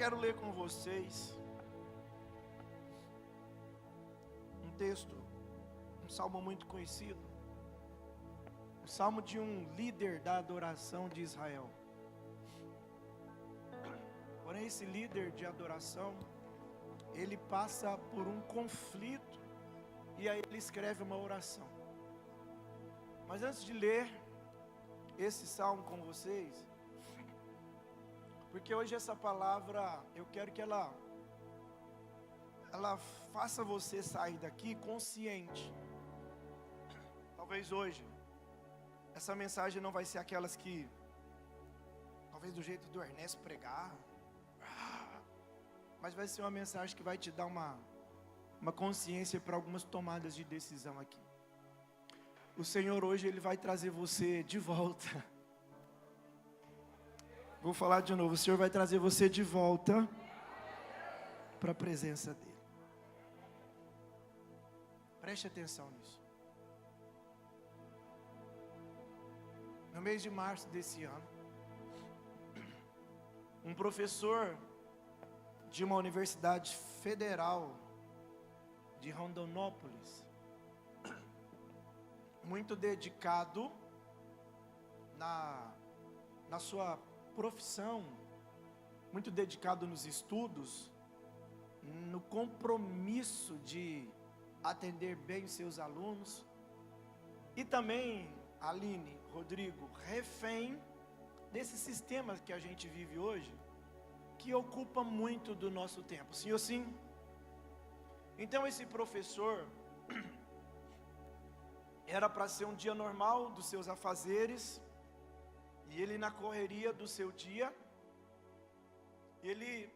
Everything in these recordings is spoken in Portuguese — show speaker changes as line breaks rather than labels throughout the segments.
quero ler com vocês um texto, um salmo muito conhecido, o salmo de um líder da adoração de Israel. Porém, esse líder de adoração, ele passa por um conflito e aí ele escreve uma oração. Mas antes de ler esse salmo com vocês, porque hoje essa palavra, eu quero que ela faça você sair daqui consciente. Talvez hoje essa mensagem não vai ser aquelas que, talvez do jeito do Ernesto pregar, mas vai ser uma mensagem que vai te dar uma consciência para algumas tomadas de decisão aqui. O Senhor hoje, Ele vai trazer você de volta. Vou falar de novo, o Senhor vai trazer você de volta para a presença dEle. Preste atenção nisso. No mês de março desse ano, um professor de uma universidade federal de Rondonópolis, muito dedicado na sua profissão, muito dedicado nos estudos, no compromisso de atender bem os seus alunos, e também, Aline, Rodrigo, refém desse sistema que a gente vive hoje, que ocupa muito do nosso tempo, sim ou sim? Então esse professor, era para ser um dia normal dos seus afazeres, e ele na correria do seu dia, ele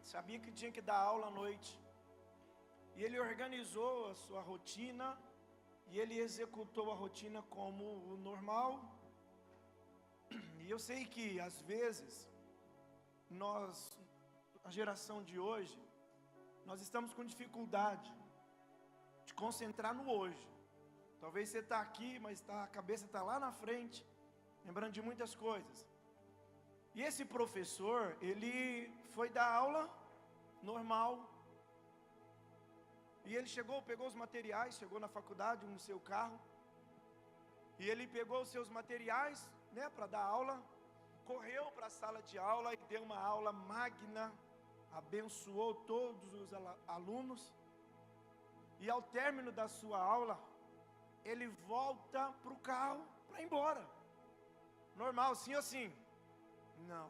sabia que tinha que dar aula à noite, e ele organizou a sua rotina, e ele executou a rotina como o normal. E eu sei que às vezes, nós, a geração de hoje, nós estamos com dificuldade de concentrar no hoje. Talvez você está aqui, mas a cabeça está lá na frente, lembrando de muitas coisas. E esse professor, ele foi dar aula normal, e ele pegou os materiais, chegou na faculdade no seu carro, e ele pegou os seus materiais, para dar aula, correu para a sala de aula e deu uma aula magna, abençoou todos os alunos, e ao término da sua aula, ele volta para o carro para ir embora. Normal, sim ou sim? Não.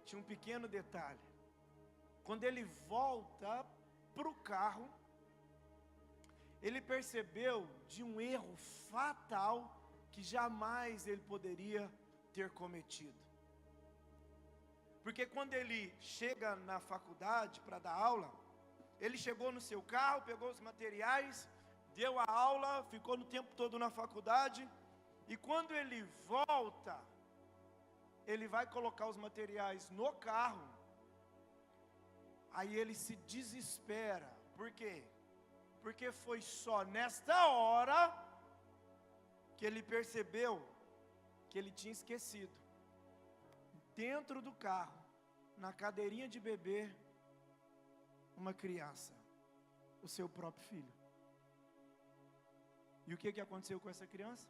Tinha um pequeno detalhe. Quando ele volta para o carro, ele percebeu de um erro fatal que jamais ele poderia ter cometido. Porque quando ele chega na faculdade para dar aula, ele chegou no seu carro, pegou os materiais, deu a aula, ficou no tempo todo na faculdade, e quando ele volta, ele vai colocar os materiais no carro, aí ele se desespera. Por quê? Porque foi só nesta hora que ele percebeu que ele tinha esquecido, dentro do carro, na cadeirinha de bebê, uma criança, o seu próprio filho. E o que aconteceu com essa criança?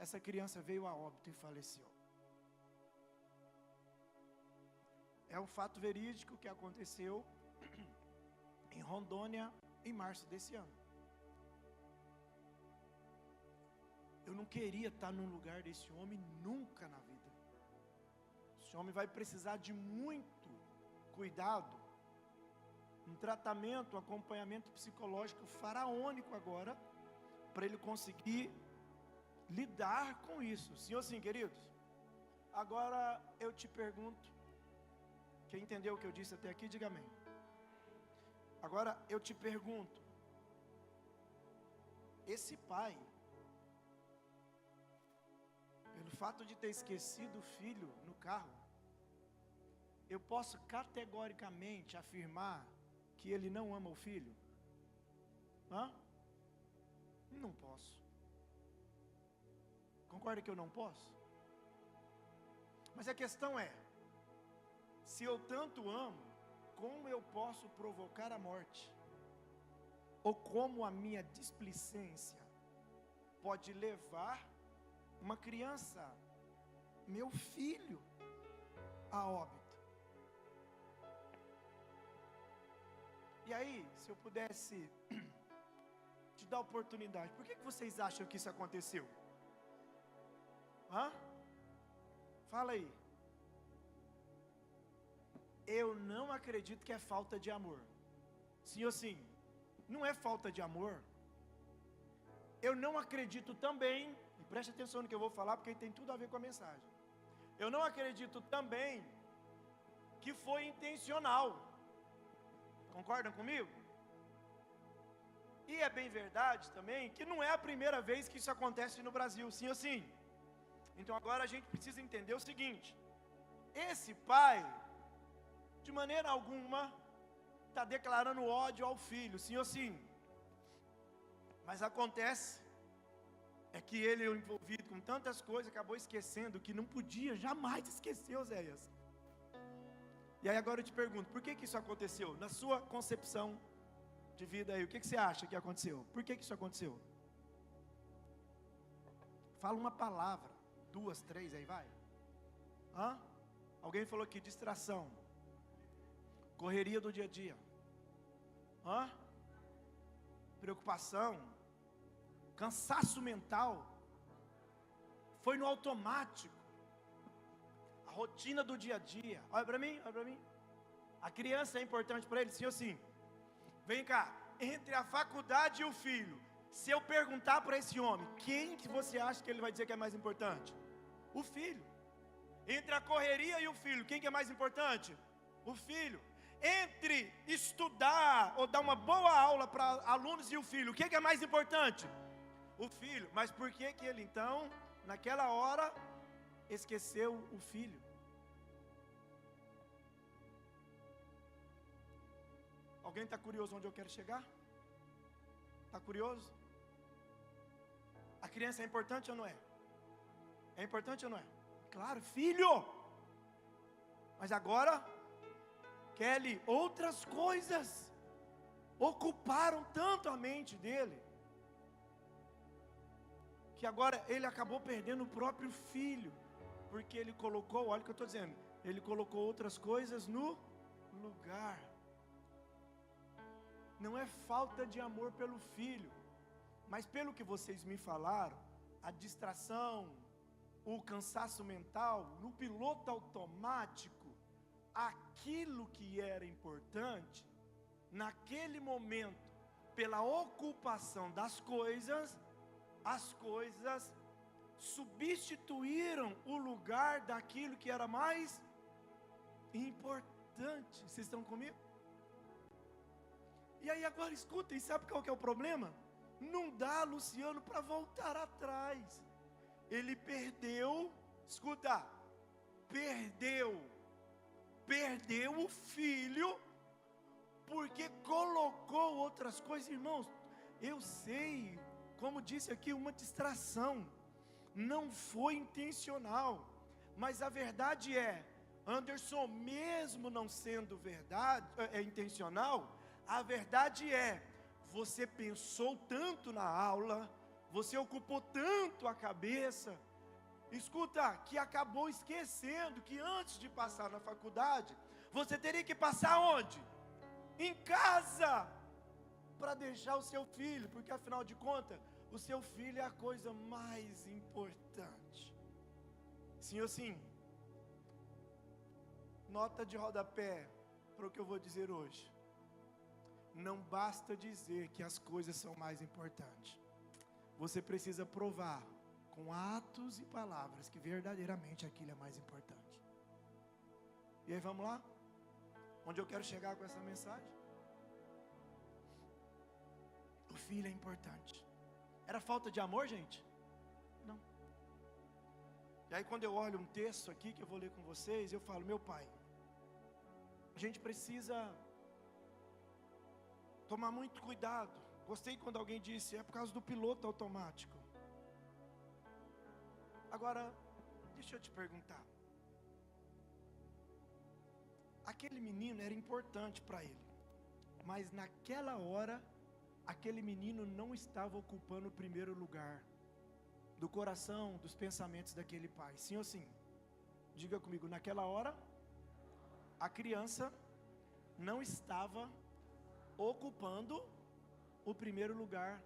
Essa criança veio a óbito e faleceu. É um fato verídico que aconteceu em Rondônia em março desse ano. Eu não queria estar no lugar desse homem nunca na vida. Esse homem vai precisar de muito cuidado, um tratamento, um acompanhamento psicológico faraônico agora, para ele conseguir lidar com isso. Sim ou sim, queridos? Agora eu te pergunto, quem entendeu o que eu disse até aqui, diga amém. Agora eu te pergunto, esse pai, pelo fato de ter esquecido o filho no carro, eu posso categoricamente afirmar que ele não ama o filho? Não posso. Concorda que eu não posso? Mas a questão é, Se eu tanto amo, como eu posso provocar a morte? Ou como a minha displicência pode levar uma criança, meu filho, a óbito? E aí, se eu pudesse te dar oportunidade, por que vocês acham que isso aconteceu? Fala aí. Eu não acredito que é falta de amor. Sim ou sim? Não é falta de amor. Eu não acredito também, e preste atenção no que eu vou falar, porque tem tudo a ver com a mensagem. Eu não acredito também que foi intencional. Concordam comigo? E é bem verdade também que não é a primeira vez que isso acontece no Brasil, sim ou sim? Então agora a gente precisa entender o seguinte: esse pai, de maneira alguma, está declarando ódio ao filho, sim ou sim? Mas acontece é que ele, envolvido com tantas coisas, acabou esquecendo que não podia jamais esquecer, Oséias. E aí agora eu te pergunto, por que isso aconteceu? Na sua concepção de vida aí, o que você acha que aconteceu? Por que isso aconteceu? Fala uma palavra, 2, 3, aí vai. Alguém falou aqui, distração. Correria do dia a dia. Preocupação. Cansaço mental. Foi no automático. A rotina do dia a dia. Olha para mim, olha para mim. A criança é importante para ele, sim ou sim? Vem cá, entre a faculdade e o filho, se eu perguntar para esse homem, quem que você acha que ele vai dizer que é mais importante? O filho. Entre a correria e o filho, quem que é mais importante? O filho. Entre estudar ou dar uma boa aula para alunos e o filho, o que é mais importante? O filho. Mas por que ele então, naquela hora, esqueceu o filho? Alguém está curioso onde eu quero chegar? Está curioso? A criança é importante ou não é? É importante ou não é? Claro, filho! Mas agora, Kelly, outras coisas ocuparam tanto a mente dele, que agora ele acabou perdendo o próprio filho, porque ele colocou, olha o que eu estou dizendo, ele colocou outras coisas no lugar. Não é falta de amor pelo filho, mas pelo que vocês me falaram, a distração, o cansaço mental, no piloto automático, aquilo que era importante, naquele momento, pela ocupação das coisas, as coisas substituíram o lugar daquilo que era mais importante. Vocês estão comigo? E aí agora escutem, sabe qual que é o problema? Não dá, Luciano, para voltar atrás. Ele perdeu, escuta, perdeu o filho, porque colocou outras coisas. Irmãos, eu sei, como disse aqui, uma distração, não foi intencional, mas a verdade é, Anderson, mesmo não sendo verdade, intencional, a verdade é, você pensou tanto na aula, você ocupou tanto a cabeça, escuta, que acabou esquecendo que antes de passar na faculdade, você teria que passar onde? Em casa, para deixar o seu filho, porque afinal de contas, o seu filho é a coisa mais importante. Sim ou sim? Nota de rodapé para o que eu vou dizer hoje. Não basta dizer que as coisas são mais importantes. Você precisa provar com atos e palavras que verdadeiramente aquilo é mais importante. E aí vamos lá? Onde eu quero chegar com essa mensagem? O filho é importante. Era falta de amor, gente? Não. E aí quando eu olho um texto aqui que eu vou ler com vocês, eu falo, meu pai, a gente precisa tomar muito cuidado. Gostei quando alguém disse, é por causa do piloto automático. Agora, deixa eu te perguntar. aquele menino era importante para ele, mas naquela hora, aquele menino não estava ocupando o primeiro lugar do coração, dos pensamentos daquele pai. Sim ou sim? Diga comigo, naquela hora, a criança não estava ocupando o primeiro lugar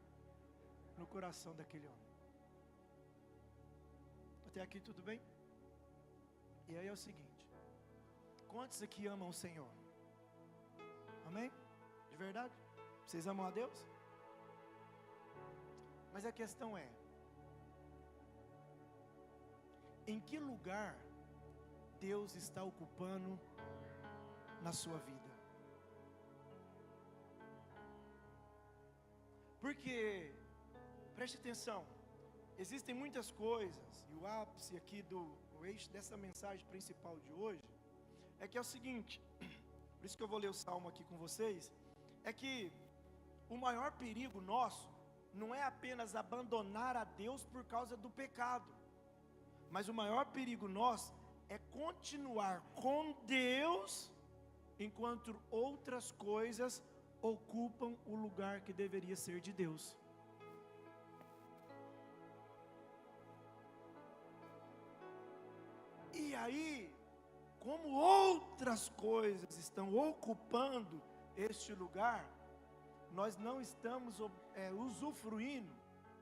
no coração daquele homem. Até aqui tudo bem? E aí é o seguinte: quantos aqui amam o Senhor? Amém? De verdade? Vocês amam a Deus? Mas a questão é: em que lugar Deus está ocupando na sua vida? Porque, preste atenção, existem muitas coisas, e o ápice aqui o eixo dessa mensagem principal de hoje, é que é o seguinte, por isso que eu vou ler o salmo aqui com vocês, é que o maior perigo nosso, não é apenas abandonar a Deus por causa do pecado, mas o maior perigo nosso, é continuar com Deus, enquanto outras coisas ocupam o lugar que deveria ser de Deus. E aí, como outras coisas estão ocupando este lugar, nós não estamos usufruindo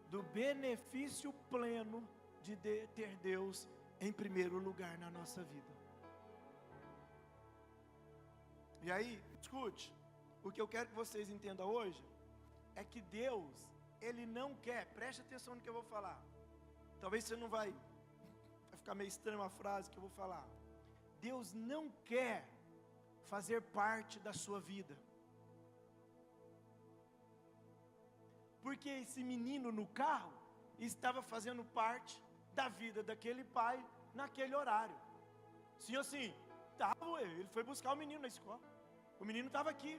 do benefício pleno de ter Deus em primeiro lugar na nossa vida. E aí, escute, o que eu quero que vocês entendam hoje, é que Deus, Ele não quer, preste atenção no que eu vou falar, talvez você não vai ficar meio estranha uma frase que eu vou falar. Deus não quer fazer parte da sua vida, porque esse menino no carro, estava fazendo parte da vida daquele pai, naquele horário. Sim ou sim? Ele foi buscar o menino na escola, o menino estava aqui.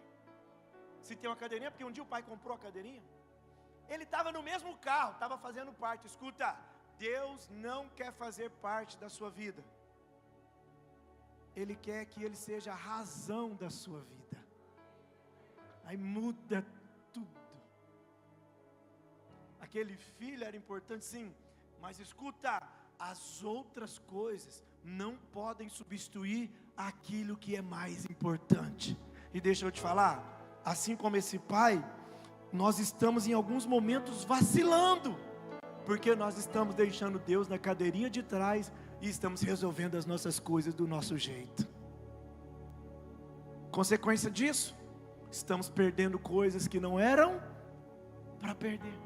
Se tem uma cadeirinha, porque um dia o pai comprou a cadeirinha, ele estava no mesmo carro, estava fazendo parte. Escuta, Deus não quer fazer parte da sua vida, Ele quer que Ele seja a razão da sua vida. Aí muda tudo. Aquele filho era importante sim, mas escuta, as outras coisas não podem substituir aquilo que é mais importante. E deixa eu te falar, assim como esse pai, nós estamos em alguns momentos vacilando, porque nós estamos deixando Deus na cadeirinha de trás e estamos resolvendo as nossas coisas do nosso jeito. Consequência disso, estamos perdendo coisas que não eram para perder.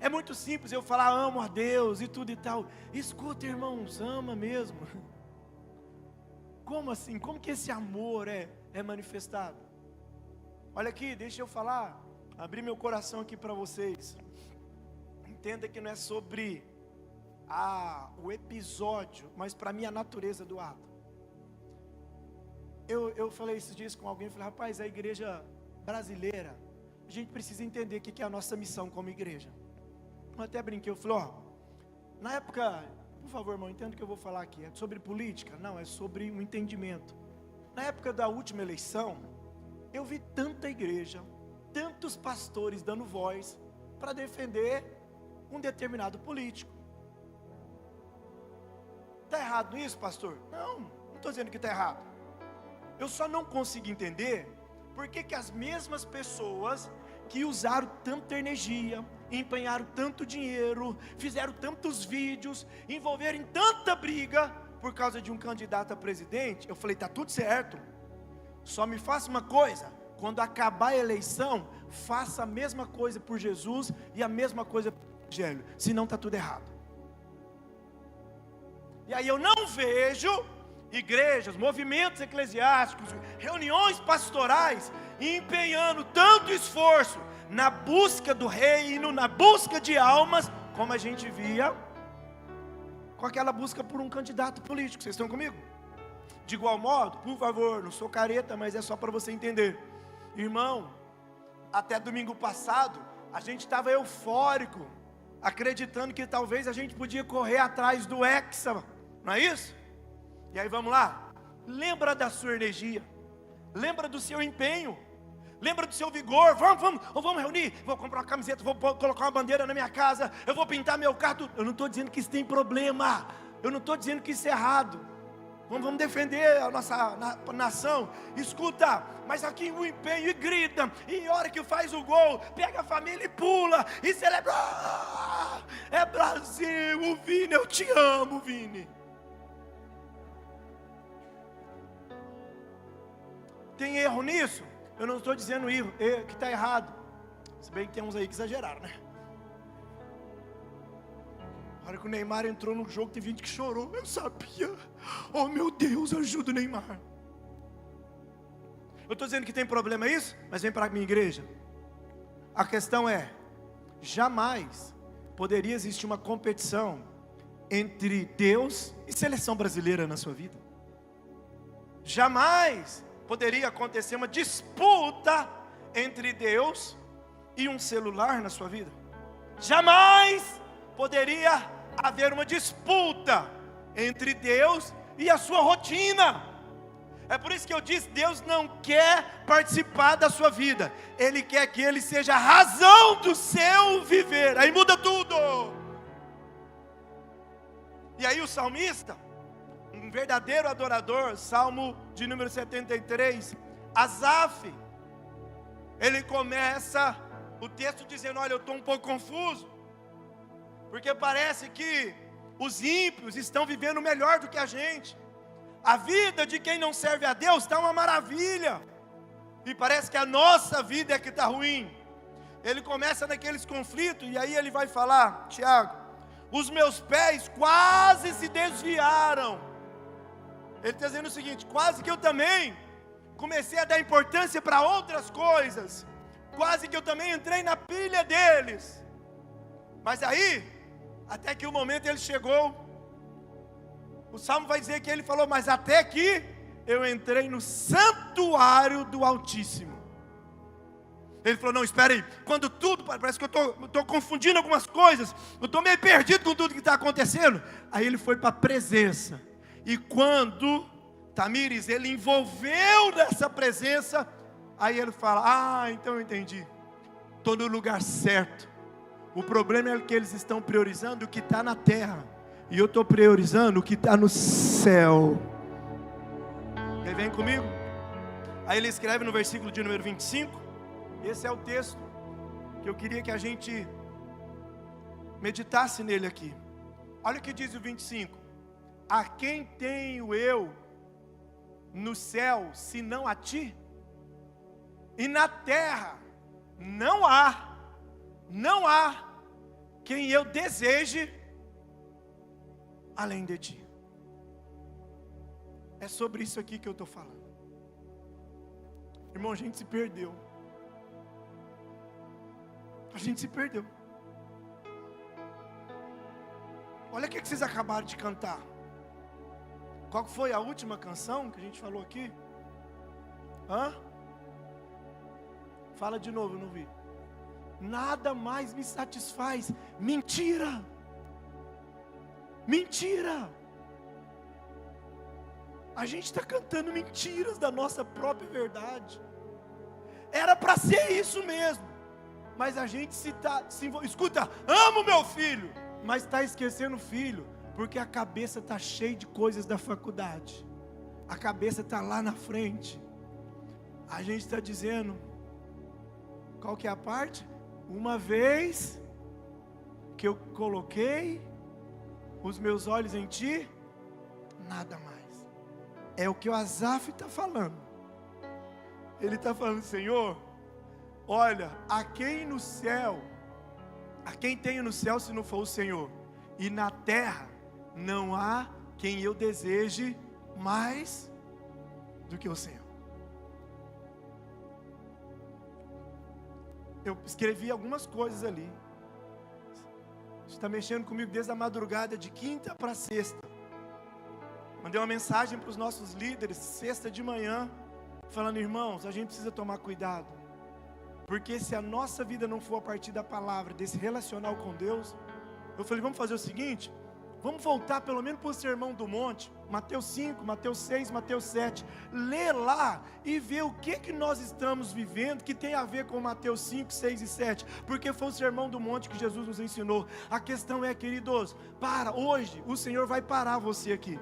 É muito simples eu falar amo a Deus e tudo e tal. Escuta, irmãos, ama mesmo. Como assim? Como que esse amor é manifestado? Olha aqui, deixa eu falar, abrir meu coração aqui para vocês. Entenda que não é sobre o episódio, mas para mim a natureza do ato. Eu falei esses dias com alguém, falei, rapaz, a igreja brasileira, a gente precisa entender o que é a nossa missão como igreja. Eu até brinquei, eu falei, na época, por favor irmão, entenda o que eu vou falar aqui, é sobre política? Não, é sobre um entendimento. Na época da última eleição, eu vi tanta igreja, tantos pastores dando voz para defender um determinado político. Está errado nisso, pastor? Não estou dizendo que está errado. Eu só não consigo entender por que as mesmas pessoas que usaram tanta energia, empenharam tanto dinheiro, fizeram tantos vídeos, envolveram em tanta briga por causa de um candidato a presidente. Eu falei, está tudo certo, só me faça uma coisa, quando acabar a eleição, faça a mesma coisa por Jesus e a mesma coisa pelo Evangelho, senão está tudo errado. E aí eu não vejo igrejas, movimentos eclesiásticos, reuniões pastorais, empenhando tanto esforço na busca do reino, na busca de almas, como a gente via com aquela busca por um candidato político. Vocês estão comigo? De igual modo, por favor, não sou careta, mas é só para você entender, irmão, até domingo passado, a gente estava eufórico, acreditando que talvez a gente podia correr atrás do Hexa, não é isso? E aí vamos lá, lembra da sua energia, lembra do seu empenho, lembra do seu vigor. Vamos reunir, vou comprar uma camiseta, vou colocar uma bandeira na minha casa, eu vou pintar meu carro. Eu não estou dizendo que isso tem problema, eu não estou dizendo que isso é errado. Vamos defender a nossa nação. Escuta, mas aqui o empenho, e grita, e a hora que faz o gol, pega a família e pula, e celebra. É Brasil, o Vini, eu te amo, Vini. Tem erro nisso? Eu não estou dizendo erro que está errado. Se bem que tem uns aí que exageraram, né? A hora que o Neymar entrou no jogo, teve gente que chorou. Eu sabia. Oh meu Deus, ajuda o Neymar. Eu estou dizendo que tem problema isso, mas vem para a minha igreja. A questão é, jamais poderia existir uma competição entre Deus e seleção brasileira na sua vida. Jamais poderia acontecer uma disputa entre Deus e um celular na sua vida. Jamais poderia haver uma disputa entre Deus e a sua rotina. É por isso que eu disse, Deus não quer participar da sua vida, Ele quer que Ele seja a razão do seu viver. Aí muda tudo. E aí o salmista, um verdadeiro adorador, Salmo de número 73, Asaf, ele começa o texto dizendo, olha, eu estou um pouco confuso, porque parece que os ímpios estão vivendo melhor do que a gente. A vida de quem não serve a Deus está uma maravilha, e parece que a nossa vida é que está ruim. Ele começa naqueles conflitos, e aí ele vai falar, Tiago, os meus pés quase se desviaram. Ele está dizendo o seguinte, quase que eu também comecei a dar importância para outras coisas, quase que eu também entrei na pilha deles. Mas aí, até que o momento ele chegou, o Salmo vai dizer que ele falou, mas até que eu entrei no santuário do Altíssimo. Ele falou, não, espera aí, quando tudo, parece que eu estou confundindo algumas coisas, eu estou meio perdido com tudo que está acontecendo. Aí ele foi para a presença, e quando, Tamires, ele envolveu nessa presença, aí ele fala, então eu entendi, estou no lugar certo. O problema é que eles estão priorizando o que está na terra, e eu estou priorizando o que está no céu. Ele vem comigo? Aí ele escreve no versículo de número 25, esse é o texto que eu queria que a gente meditasse nele aqui. Olha o que diz o 25, a quem tenho eu no céu, senão a ti? E na terra, não há quem eu deseje além de ti. É sobre isso aqui que eu estou falando. Irmão, a gente se perdeu. A gente se perdeu. Olha o que vocês acabaram de cantar. Qual foi a última canção que a gente falou aqui? Fala de novo, eu não vi. Nada mais me satisfaz. Mentira. Mentira. A gente está cantando mentiras da nossa própria verdade. Era para ser isso mesmo, mas a gente escuta, amo meu filho, mas está esquecendo o filho, porque a cabeça está cheia de coisas da faculdade, a cabeça está lá na frente. A gente está dizendo, qual que é a parte? Uma vez que eu coloquei os meus olhos em ti, nada mais. É o que o Asaf está falando. Ele está falando, Senhor, olha, a quem no céu, a quem tenho no céu se não for o Senhor, e na terra não há quem eu deseje mais do que o Senhor. Eu escrevi algumas coisas ali. Você está mexendo comigo desde a madrugada de quinta para sexta. Mandei uma mensagem para os nossos líderes, sexta de manhã, falando, irmãos, a gente precisa tomar cuidado, porque se a nossa vida não for a partir da palavra, desse relacional com Deus, eu falei, vamos fazer o seguinte, Vamos voltar pelo menos para o Sermão do Monte, Mateus 5, Mateus 6, Mateus 7. Lê lá e vê o que nós estamos vivendo que tem a ver com Mateus 5, 6 e 7. Porque foi o Sermão do Monte que Jesus nos ensinou. A questão é, queridos, hoje o Senhor vai parar você aqui.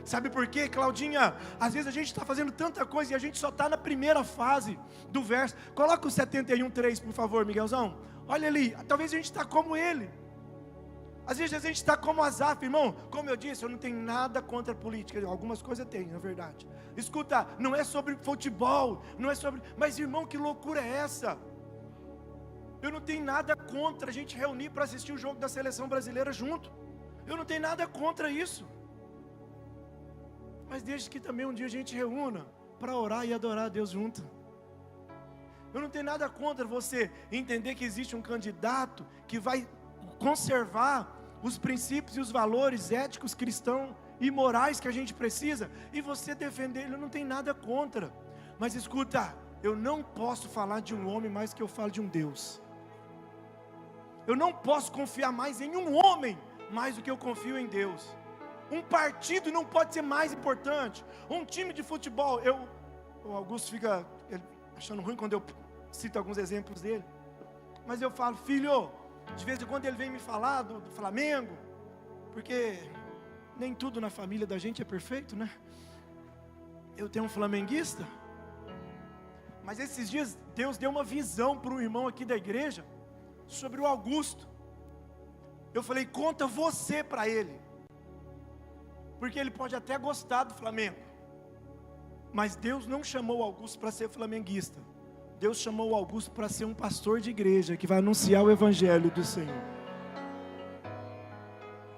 Sabe por quê, Claudinha? Às vezes a gente está fazendo tanta coisa e a gente só está na primeira fase do verso. Coloca o 71:3, por favor, Miguelzão. Olha ali, talvez a gente está como ele. Às vezes a gente está como Asaf, irmão. Como eu disse, eu não tenho nada contra a política. Algumas coisas tem, na verdade. Escuta, não é sobre futebol, não é sobre... Mas irmão, que loucura é essa? Eu não tenho nada contra a gente reunir para assistir o jogo da seleção brasileira junto. Eu não tenho nada contra isso. Mas desde que também um dia a gente reúna para orar e adorar a Deus junto. Eu não tenho nada contra você entender que existe um candidato que vai conservar os princípios e os valores éticos, cristãos e morais que a gente precisa, e você defender ele, não tem nada contra. Mas escuta, eu não posso falar de um homem mais que eu falo de um Deus. Eu não posso confiar mais em um homem mais do que eu confio em Deus. Um partido não pode ser mais importante. Um time de futebol, o Augusto fica achando ruim quando eu cito alguns exemplos dele, mas eu falo, filho, de vez em quando ele vem me falar do Flamengo, porque nem tudo na família da gente é perfeito, né? Eu tenho um flamenguista, mas esses dias Deus deu uma visão para um irmão aqui da igreja sobre o Augusto. Eu falei, conta você para ele, porque ele pode até gostar do Flamengo, mas Deus não chamou o Augusto para ser flamenguista. Deus chamou o Augusto para ser um pastor de igreja, que vai anunciar o evangelho do Senhor.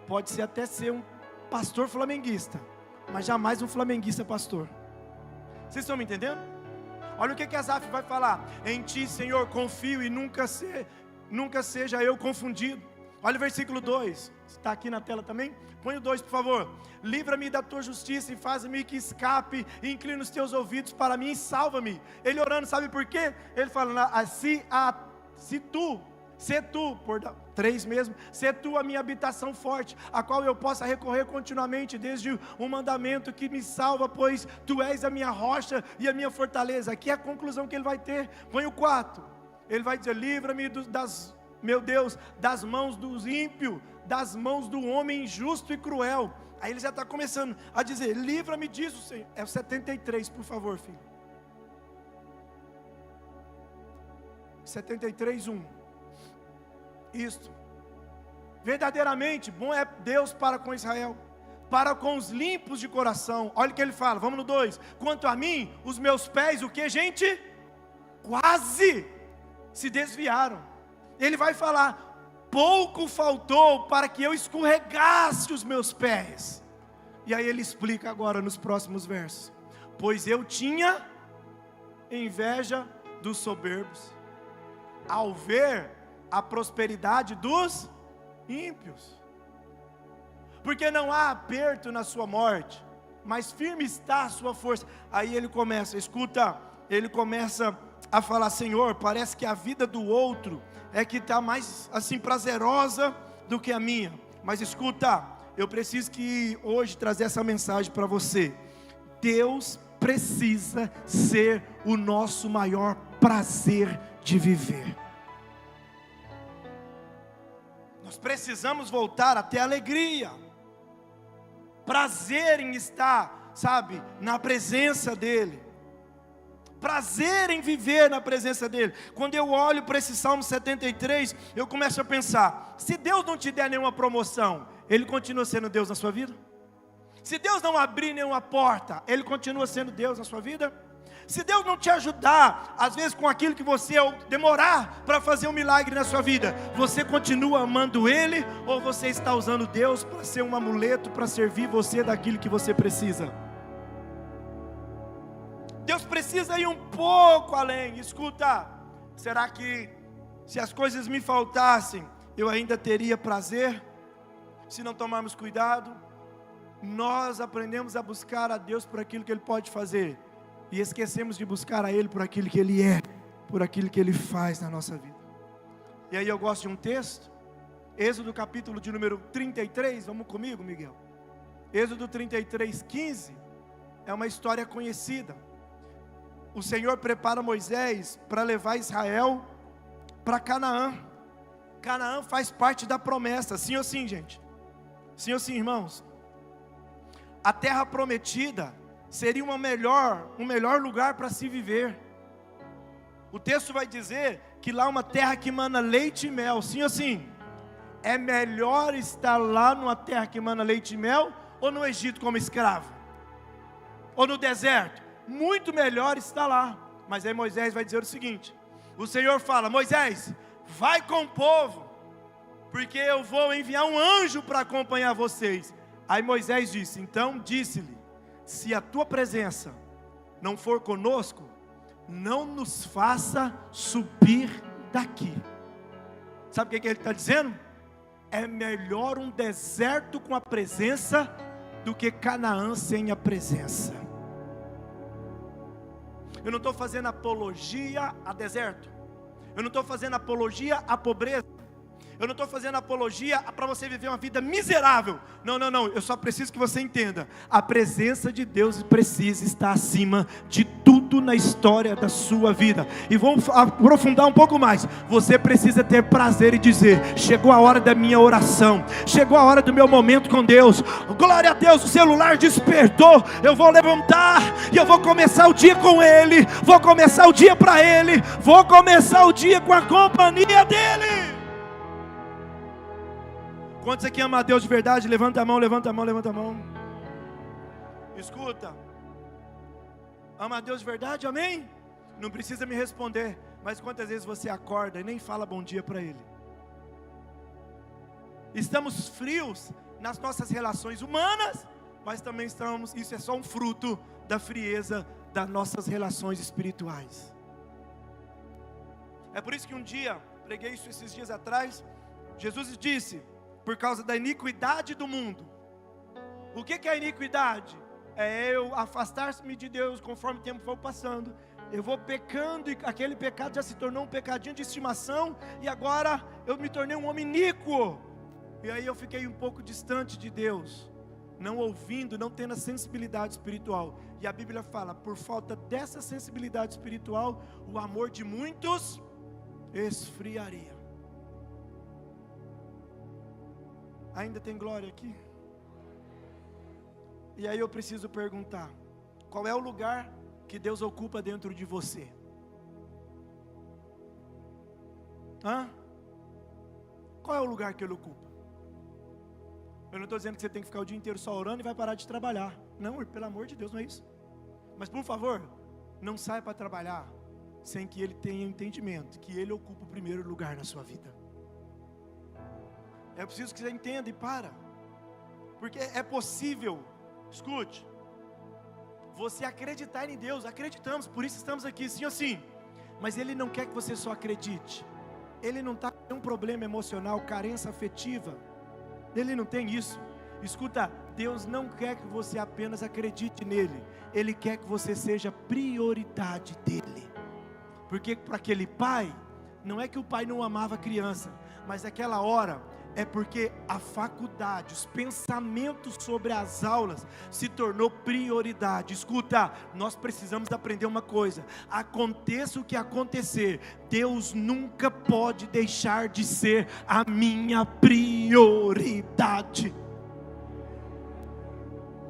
Pode ser até ser um pastor flamenguista, mas jamais um flamenguista pastor. Vocês estão me entendendo? Olha o que Asaf vai falar: em ti, Senhor, confio e nunca seja eu confundido. Olha o versículo 2, está aqui na tela também? Põe o 2, por favor. Livra-me da tua justiça e faz-me que escape, e inclina os teus ouvidos para mim e salva-me. Ele orando, sabe por quê? Ele fala, se tu, por 3 mesmo, se tu a minha habitação forte, a qual eu possa recorrer continuamente, desde o mandamento que me salva, pois tu és a minha rocha e a minha fortaleza. Aqui é a conclusão que ele vai ter. Põe o 4, ele vai dizer, livra-me meu Deus, das mãos dos ímpios, das mãos do homem injusto e cruel. Aí ele já está começando a dizer, livra-me disso, Senhor. É o 73, por favor, filho. 73:1. Isto. Verdadeiramente bom é Deus para com Israel, para com os limpos de coração. Olha o que ele fala, vamos no 2. Quanto a mim, os meus pés, o que, gente? Quase se desviaram. Ele vai falar, pouco faltou para que eu escorregasse os meus pés. E aí ele explica agora nos próximos versos, pois eu tinha inveja dos soberbos, ao ver a prosperidade dos ímpios, porque não há aperto na sua morte, mas firme está a sua força. Aí ele começa, escuta, ele começa a falar, Senhor, parece que a vida do outro é que está mais assim prazerosa do que a minha. Mas escuta, eu preciso que hoje trazer essa mensagem para você. Deus precisa ser o nosso maior prazer de viver. Nós precisamos voltar a ter alegria, prazer em estar, sabe, na presença dEle, prazer em viver na presença dEle. Quando eu olho para esse Salmo 73, eu começo a pensar, se Deus não te der nenhuma promoção, Ele continua sendo Deus na sua vida? Se Deus não abrir nenhuma porta, Ele continua sendo Deus na sua vida? Se Deus não te ajudar, às vezes com aquilo que você demorar para fazer um milagre na sua vida, você continua amando Ele, ou você está usando Deus para ser um amuleto, para servir você daquilo que você precisa? Deus precisa ir um pouco além. Escuta, será que se as coisas me faltassem, eu ainda teria prazer? Se não tomarmos cuidado, nós aprendemos a buscar a Deus por aquilo que Ele pode fazer, e esquecemos de buscar a Ele por aquilo que Ele é, por aquilo que Ele faz na nossa vida. E aí eu gosto de um texto, Êxodo capítulo de número 33, vamos comigo, Miguel? Êxodo 33, 15, é uma história conhecida. O Senhor prepara Moisés para levar Israel para Canaã. Canaã faz parte da promessa, sim ou sim, gente? Sim ou sim, irmãos? A terra prometida seria um melhor lugar para se viver. O texto vai dizer que lá é uma terra que mana leite e mel, sim ou sim? É melhor estar lá numa terra que mana leite e mel, ou no Egito como escravo? Ou no deserto? Muito melhor estar lá. Mas aí Moisés vai dizer o seguinte: o Senhor fala: Moisés, vai com o povo, porque eu vou enviar um anjo para acompanhar vocês. Aí Moisés disse, então disse-lhe: se a tua presença não for conosco, não nos faça subir daqui. Sabe o que ele está dizendo? É melhor um deserto com a presença do que Canaã sem a presença. Eu não estou fazendo apologia a deserto. Eu não estou fazendo apologia à pobreza. Eu não estou fazendo apologia para você viver uma vida miserável. Não, eu só preciso que você entenda: a presença de Deus precisa estar acima de tudo na história da sua vida. E vamos aprofundar um pouco mais. Você precisa ter prazer e dizer: chegou a hora da minha oração, chegou a hora do meu momento com Deus. Glória a Deus, o celular despertou. Eu vou levantar e eu vou começar o dia com Ele. Vou começar o dia para Ele. Vou começar o dia com a companhia dEle. Quantos aqui amam a Deus de verdade? Levanta a mão, levanta a mão, levanta a mão. Escuta. Ama a Deus de verdade? Amém? Não precisa me responder. Mas quantas vezes você acorda e nem fala bom dia para Ele? Estamos frios nas nossas relações humanas, mas também estamos, isso é só um fruto da frieza das nossas relações espirituais. É por isso que um dia, preguei isso esses dias atrás, Jesus disse: por causa da iniquidade do mundo. O que é a iniquidade? É eu afastar-me de Deus conforme o tempo for passando. Eu vou pecando e aquele pecado já se tornou um pecadinho de estimação. E agora eu me tornei um homem iníquo. E aí eu fiquei um pouco distante de Deus, não ouvindo, não tendo a sensibilidade espiritual. E a Bíblia fala: por falta dessa sensibilidade espiritual, o amor de muitos esfriaria. Ainda tem glória aqui? E aí eu preciso perguntar: qual é o lugar que Deus ocupa dentro de você? Qual é o lugar que Ele ocupa? Eu não estou dizendo que você tem que ficar o dia inteiro só orando e vai parar de trabalhar. Não, pelo amor de Deus, não é isso. Mas por favor, não saia para trabalhar sem que Ele tenha entendimento que Ele ocupa o primeiro lugar na sua vida. É preciso que você entenda e para. Porque é possível, escute, você acreditar em Deus. Acreditamos, por isso estamos aqui, sim ou sim. Mas Ele não quer que você só acredite. Ele não está com um problema emocional, carência afetiva. Ele não tem isso. Escuta, Deus não quer que você apenas acredite nele. Ele quer que você seja prioridade dele. Porque para aquele pai, não é que o pai não amava a criança, mas naquela hora é porque a faculdade, os pensamentos sobre as aulas se tornou prioridade. Escuta, nós precisamos aprender uma coisa: aconteça o que acontecer, Deus nunca pode deixar de ser a minha prioridade.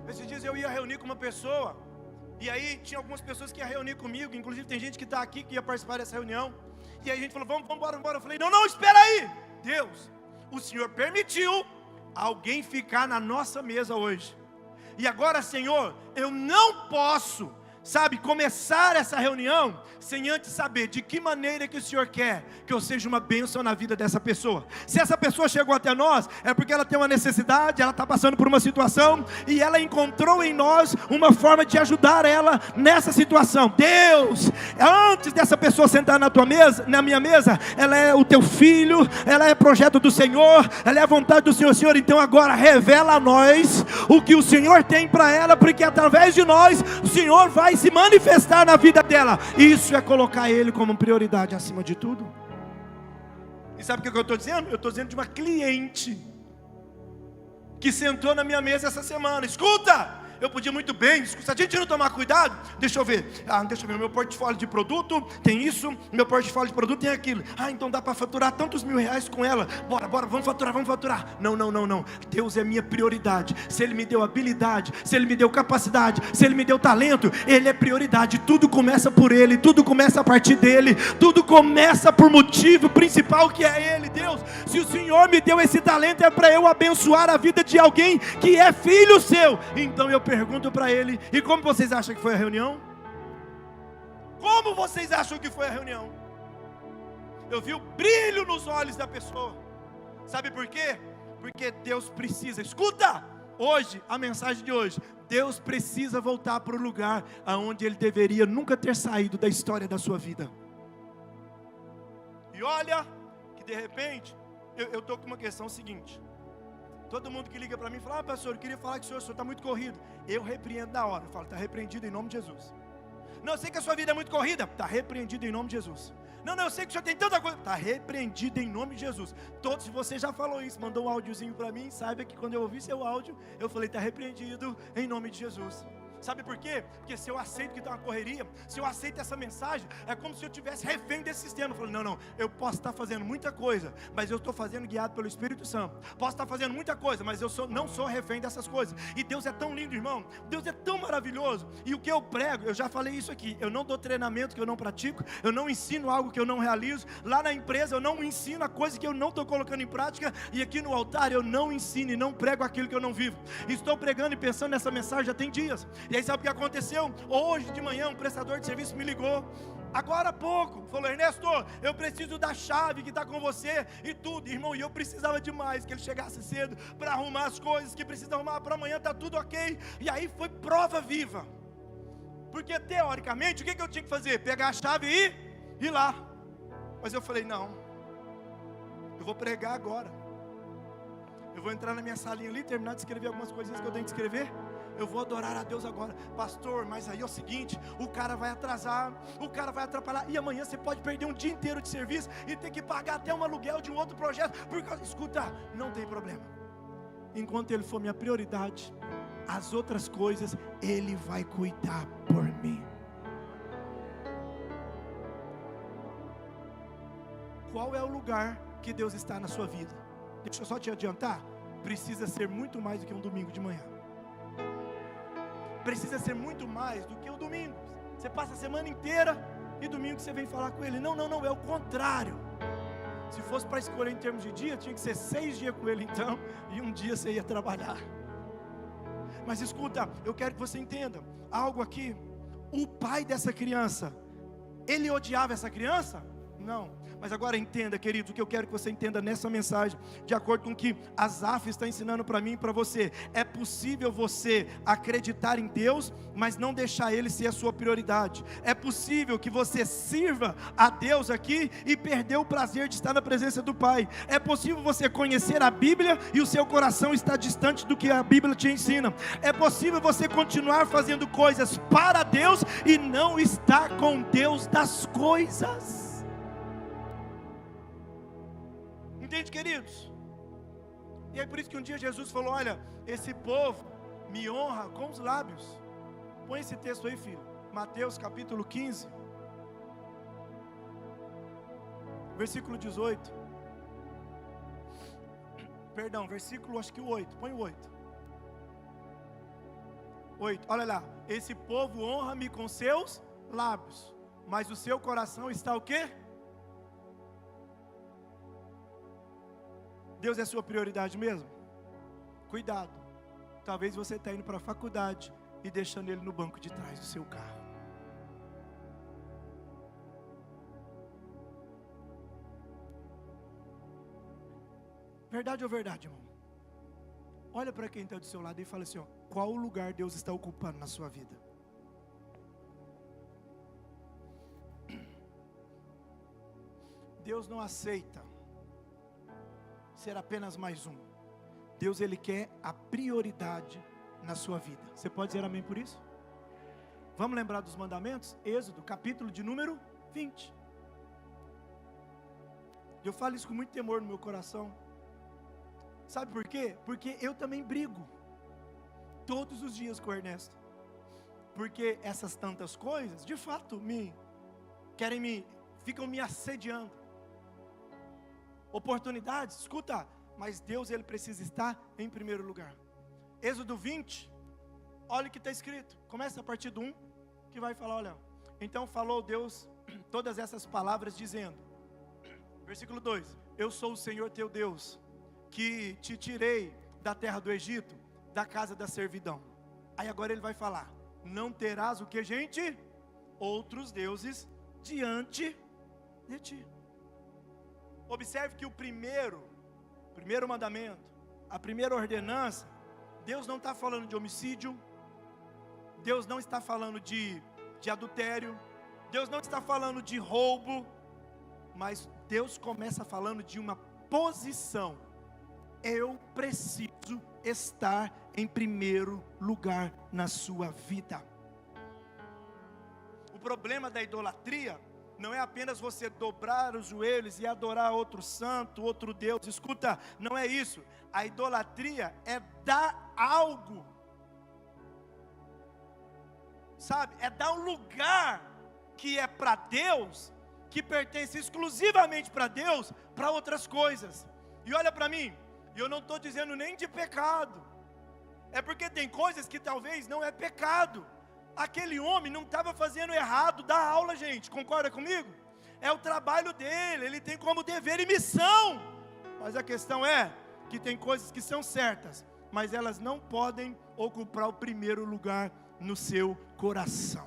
Esses dias eu ia reunir com uma pessoa, e aí tinha algumas pessoas que iam reunir comigo, inclusive tem gente que está aqui que ia participar dessa reunião, e aí a gente falou: vamos embora. Eu falei: não, espera aí. Deus, o Senhor permitiu alguém ficar na nossa mesa hoje. E agora, Senhor, eu não posso, começar essa reunião sem antes saber de que maneira que o Senhor quer que eu seja uma bênção na vida dessa pessoa. Se essa pessoa chegou até nós, é porque ela tem uma necessidade, ela está passando por uma situação, e ela encontrou em nós uma forma de ajudar ela nessa situação. Deus, antes dessa pessoa sentar na tua mesa, na minha mesa, ela é o teu filho, ela é projeto do Senhor, ela é a vontade do Senhor. Senhor, então agora revela a nós o que o Senhor tem para ela, porque através de nós, o Senhor vai se manifestar na vida dela. Isso é colocar Ele como prioridade acima de tudo. E sabe o que eu estou dizendo? Eu estou dizendo de uma cliente que sentou na minha mesa essa semana. Escuta! Eu podia muito bem, se a gente não tomar cuidado, deixa eu ver, meu portfólio de produto tem isso, meu portfólio de produto tem aquilo, então dá para faturar tantos R$1.000 com ela, bora, vamos faturar, não, Deus é minha prioridade, se Ele me deu habilidade, se Ele me deu capacidade, se Ele me deu talento, Ele é prioridade, tudo começa por Ele, tudo começa a partir dEle, tudo começa por motivo principal que é Ele. Deus, se o Senhor me deu esse talento é para eu abençoar a vida de alguém que é filho seu, então eu pergunto para ele, e como vocês acham que foi a reunião? Como vocês acham que foi a reunião? Eu vi o brilho nos olhos da pessoa. Sabe por quê? Porque Deus precisa, escuta, hoje, a mensagem de hoje, Deus precisa voltar para o lugar aonde Ele deveria nunca ter saído da história da sua vida. E olha, que de repente, eu estou com uma questão seguinte. Todo mundo que liga para mim fala, pastor, eu queria falar que o senhor está muito corrido. Eu repreendo na hora, eu falo, está repreendido em nome de Jesus. Não, eu sei que a sua vida é muito corrida, está repreendido em nome de Jesus. Não, eu sei que o senhor tem tanta coisa, está repreendido em nome de Jesus. Todos, você já falou isso, mandou um áudiozinho para mim, saiba que quando eu ouvi seu áudio, eu falei, está repreendido em nome de Jesus. Sabe por quê? Porque se eu aceito que está uma correria, se eu aceito essa mensagem, é como se eu tivesse refém desse sistema. Eu falo, não, eu posso estar fazendo muita coisa, mas eu estou fazendo guiado pelo Espírito Santo. Posso estar fazendo muita coisa, mas eu não sou refém dessas coisas. E Deus é tão lindo, irmão, Deus é tão maravilhoso. E o que eu prego, eu já falei isso aqui, eu não dou treinamento que eu não pratico, eu não ensino algo que eu não realizo. Lá na empresa eu não ensino a coisa que eu não estou colocando em prática. E aqui no altar eu não ensino e não prego aquilo que eu não vivo. Estou pregando e pensando nessa mensagem já tem dias. E aí sabe o que aconteceu? Hoje de manhã um prestador de serviço me ligou, agora há pouco, falou, Ernesto, eu preciso da chave que está com você e tudo, irmão, e eu precisava demais que ele chegasse cedo para arrumar as coisas que precisa arrumar para amanhã, está tudo ok. E aí foi prova viva, porque teoricamente o que eu tinha que fazer? Pegar a chave e ir lá. Mas eu falei, não, eu vou pregar agora, eu vou entrar na minha salinha ali, terminar de escrever algumas coisinhas que eu tenho que escrever, eu vou adorar a Deus agora. Pastor, mas aí é o seguinte, o cara vai atrasar, o cara vai atrapalhar, e amanhã você pode perder um dia inteiro de serviço e ter que pagar até um aluguel de um outro projeto, porque, escuta, não tem problema, enquanto Ele for minha prioridade, as outras coisas Ele vai cuidar por mim. Qual é o lugar que Deus está na sua vida? Deixa eu só te adiantar, precisa ser muito mais do que um domingo de manhã. Precisa ser muito mais do que o domingo. Você passa a semana inteira e domingo você vem falar com Ele. Não, é o contrário. Se fosse para escolher em termos de dia, tinha que ser 6 dias com Ele então, e um dia você ia trabalhar. Mas escuta, eu quero que você entenda algo aqui. O pai dessa criança, ele odiava essa criança? Não. Mas agora entenda, querido, o que eu quero que você entenda nessa mensagem, de acordo com o que Asaf está ensinando para mim e para você. É possível você acreditar em Deus, mas não deixar Ele ser a sua prioridade. É possível que você sirva a Deus aqui e perder o prazer de estar na presença do Pai. É possível você conhecer a Bíblia e o seu coração está distante do que a Bíblia te ensina. É possível você continuar fazendo coisas para Deus e não estar com Deus das coisas. Entende, queridos? E é por isso que um dia Jesus falou, olha, esse povo me honra com os lábios. Põe esse texto aí, filho, Mateus capítulo 15, versículo 18, perdão, versículo acho que o 8, põe o 8, olha lá, esse povo honra-me com seus lábios, mas o seu coração está o quê? Deus é sua prioridade mesmo? Cuidado, talvez você está indo para a faculdade e deixando Ele no banco de trás do seu carro. Verdade ou verdade, irmão? Olha para quem está do seu lado e fala assim, ó, qual lugar Deus está ocupando na sua vida? Deus não aceita ser apenas mais um. Deus, Ele quer a prioridade na sua vida. Você pode dizer amém por isso? Vamos lembrar dos mandamentos? Êxodo, capítulo de número 20. Eu falo isso com muito temor no meu coração. Sabe por quê? Porque eu também brigo todos os dias com o Ernesto. Porque essas tantas coisas, de fato, ficam me assediando. Oportunidades, escuta, mas Deus, Ele precisa estar em primeiro lugar. Êxodo 20, olha o que está escrito. Começa a partir do 1, que vai falar, olha. Então falou Deus todas essas palavras dizendo, versículo 2, eu sou o Senhor teu Deus, que te tirei da terra do Egito, da casa da servidão. Aí agora ele vai falar, não terás o que, gente? Outros deuses diante de ti. Observe que o primeiro mandamento, a primeira ordenança, Deus não está falando de homicídio, Deus não está falando de adultério, Deus não está falando de roubo, mas Deus começa falando de uma posição. Eu preciso estar em primeiro lugar na sua vida. O problema da idolatria não é apenas você dobrar os joelhos e adorar outro santo, outro Deus. Escuta, não é isso. A idolatria é dar algo, sabe? É dar um lugar que é para Deus, que pertence exclusivamente para Deus, para outras coisas. E olha para mim, eu não estou dizendo nem de pecado, é porque tem coisas que talvez não é pecado. Aquele homem não estava fazendo errado dar aula, gente, concorda comigo? É o trabalho dele, ele tem como dever e missão. Mas a questão é que tem coisas que são certas, mas elas não podem ocupar o primeiro lugar no seu coração.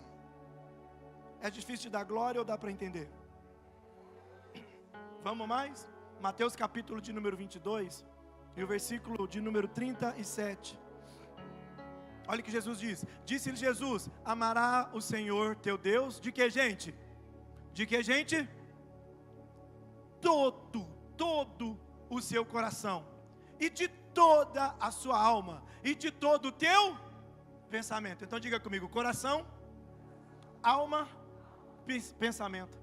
É difícil de dar glória ou dá para entender? Vamos mais? Mateus capítulo de número 22 e o versículo de número 37. Olha o que Jesus diz. Disse-lhe Jesus, amará o Senhor teu Deus, de que gente? De que gente? Todo o seu coração, e de toda a sua alma, e de todo o teu pensamento. Então diga comigo, coração, alma, pensamento.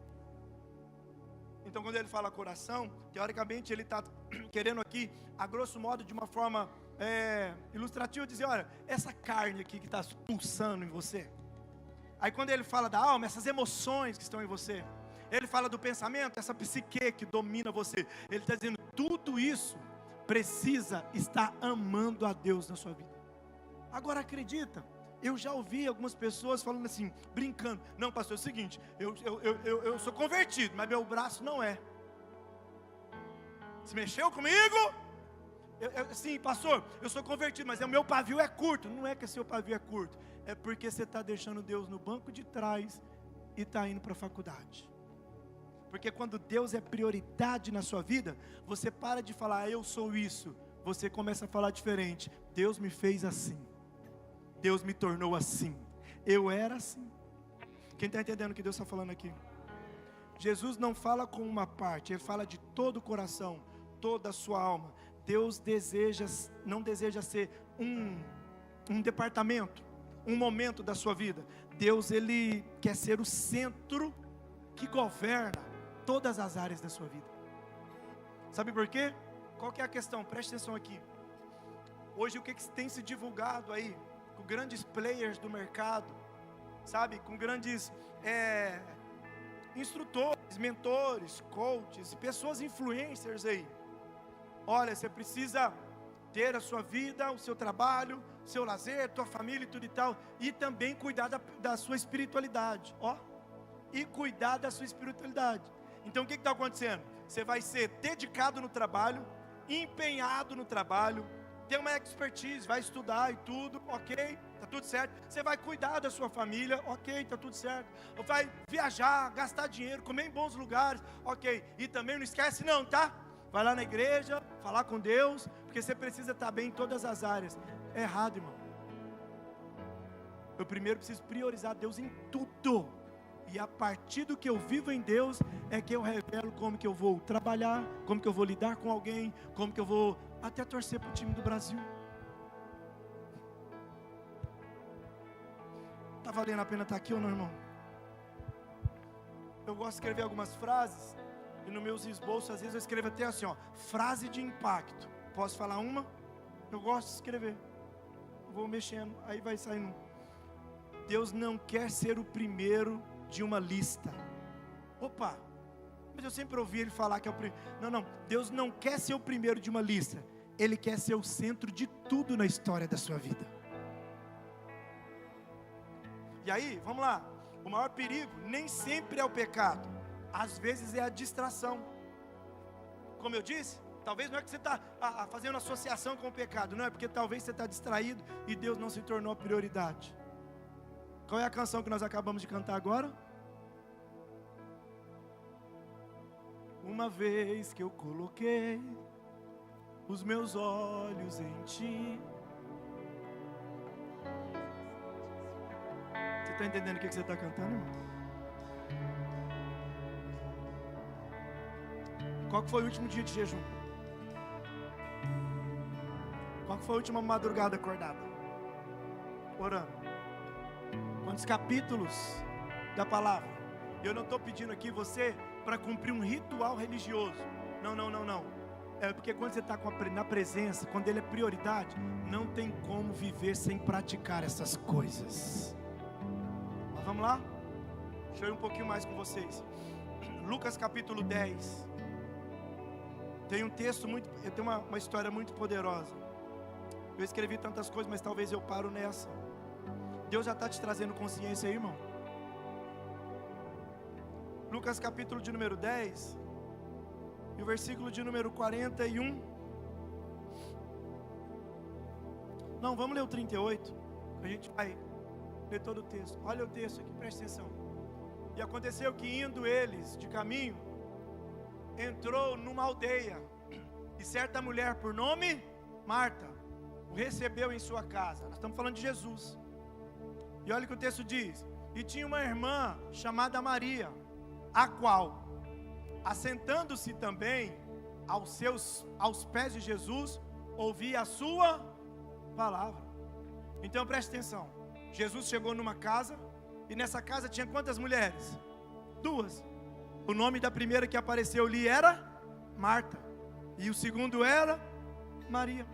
Então quando ele fala coração, teoricamente ele está querendo aqui, a grosso modo, de uma forma ilustrativa, dizer, olha, essa carne aqui que está pulsando em você. Aí quando ele fala da alma, essas emoções que estão em você. Ele fala do pensamento, essa psique que domina você. Ele está dizendo, tudo isso precisa estar amando a Deus na sua vida. Agora acredita, eu já ouvi algumas pessoas falando assim, brincando, não pastor, é o seguinte, eu sou convertido, mas meu braço não é. Se mexeu comigo? Sim, pastor, eu sou convertido, mas o meu pavio é curto. Não é que o seu pavio é curto, é porque você está deixando Deus no banco de trás e está indo para a faculdade. Porque quando Deus é prioridade na sua vida, você para de falar, eu sou isso. Você começa a falar diferente. Deus me fez assim, Deus me tornou assim, eu era assim. Quem está entendendo o que Deus está falando aqui? Jesus não fala com uma parte, Ele fala de todo o coração, toda a sua alma. Deus não deseja ser um departamento, um momento da sua vida. Deus, Ele quer ser o centro que governa todas as áreas da sua vida. Sabe por quê? Qual que é a questão? Preste atenção aqui. Hoje o que tem se divulgado aí, com grandes players do mercado, sabe? Com grandes instrutores, mentores, coaches, pessoas influencers aí. Olha, você precisa ter a sua vida, o seu trabalho, seu lazer, tua família e tudo e tal. E também cuidar da sua espiritualidade. E cuidar da sua espiritualidade. Então o que está acontecendo? Você vai ser dedicado no trabalho, empenhado no trabalho, ter uma expertise, vai estudar e tudo, ok, está tudo certo. Você vai cuidar da sua família, ok, está tudo certo. Vai viajar, gastar dinheiro, comer em bons lugares, ok. E também não esquece não, tá? Vai lá na igreja, falar com Deus, porque você precisa estar bem em todas as áreas. É errado, irmão. Eu primeiro preciso priorizar Deus em tudo. E a partir do que eu vivo em Deus, é que eu revelo como que eu vou trabalhar, como que eu vou lidar com alguém, como que eu vou até torcer para o time do Brasil. Está valendo a pena estar aqui ou não, irmão? Eu gosto de escrever algumas frases, E nos meus esboços, às vezes eu escrevo até assim, ó, frase de impacto. Posso falar uma? Eu gosto de escrever. Vou mexendo, aí vai saindo. Deus não quer ser o primeiro de uma lista. Opa, mas eu sempre ouvi ele falar que é o primeiro. Não, Deus não quer ser o primeiro de uma lista. Ele quer ser o centro de tudo na história da sua vida. E aí, vamos lá. O maior perigo nem sempre é o pecado. Às vezes é a distração. Como eu disse, talvez não é que você está fazendo associação com o pecado. Não, é porque talvez você está distraído e Deus não se tornou a prioridade. Qual é a canção que nós acabamos de cantar agora? Uma vez que eu coloquei os meus olhos em Ti. Você está entendendo o que você está cantando, irmão? Qual que foi o último dia de jejum? Qual que foi a última madrugada acordada? Orando. Quantos capítulos da palavra? Eu não estou pedindo aqui você para cumprir um ritual religioso. Não. É porque quando você está na presença, quando Ele é prioridade, não tem como viver sem praticar essas coisas. Mas vamos lá? Deixa eu ir um pouquinho mais com vocês. Lucas capítulo 10. Tem um texto muito, eu tenho uma história muito poderosa. Eu escrevi tantas coisas, mas talvez eu paro nessa. Deus já está te trazendo consciência aí, irmão. Lucas capítulo de número 10, e o versículo de número 41. Não, vamos ler o 38. A gente vai ler todo o texto. Olha o texto aqui, preste atenção. E aconteceu que indo eles de caminho, entrou numa aldeia, e certa mulher por nome Marta o recebeu em sua casa. Nós estamos falando de Jesus. E olha o que o texto diz: e tinha uma irmã chamada Maria, a qual, assentando-se também aos pés de Jesus, ouvia a sua palavra. Então preste atenção. Jesus chegou numa casa, e nessa casa tinha quantas mulheres? 2. O nome da primeira que apareceu ali era Marta, e o segundo era Maria.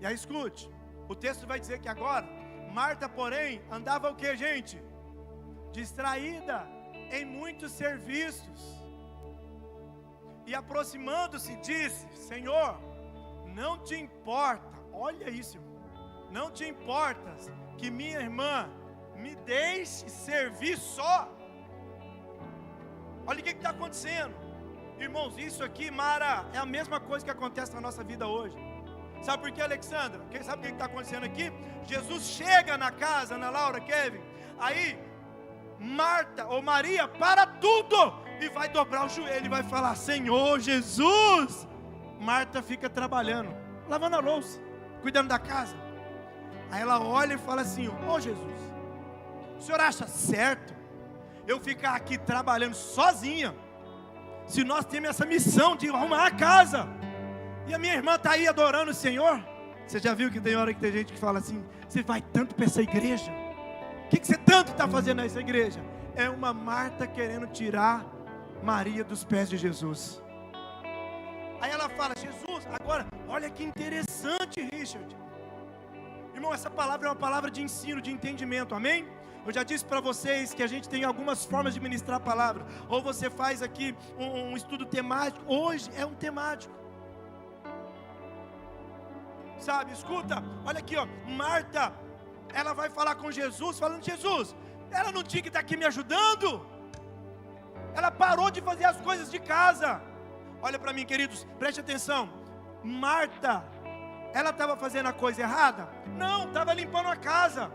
E aí escute, o texto vai dizer que agora Marta, porém, andava o que, gente? Distraída em muitos serviços. E aproximando-se disse: Senhor, não te importa, olha isso, irmão, não te importas que minha irmã me deixe servir só? Olha o que está acontecendo, irmãos. Isso aqui, Mara, é a mesma coisa que acontece na nossa vida hoje. Sabe por quê, Alexandra? Quem sabe o que está acontecendo aqui? Jesus chega na casa, Ana Laura, Kevin, aí Marta ou Maria para tudo e vai dobrar o joelho e vai falar: Senhor Jesus. Marta fica trabalhando, lavando a louça, cuidando da casa. Aí ela olha e fala assim: ô Jesus, o senhor acha certo eu ficar aqui trabalhando sozinha, se nós temos essa missão de arrumar a casa, e a minha irmã está aí adorando o Senhor? Você já viu que tem hora que tem gente que fala assim: você vai tanto para essa igreja, o que você tanto está fazendo nessa igreja? É uma Marta querendo tirar Maria dos pés de Jesus. Aí ela fala: Jesus, agora, olha que interessante, Richard. Irmão, essa palavra é uma palavra de ensino, de entendimento, amém? Eu já disse para vocês que a gente tem algumas formas de ministrar a palavra. Ou você faz aqui um estudo temático. Hoje é um temático. Sabe, escuta, olha aqui, ó. Marta, ela vai falar com Jesus, falando: Jesus, ela não tinha que estar aqui me ajudando? Ela parou de fazer as coisas de casa. Olha para mim, queridos, preste atenção. Marta, ela estava fazendo a coisa errada? Não, estava limpando a casa.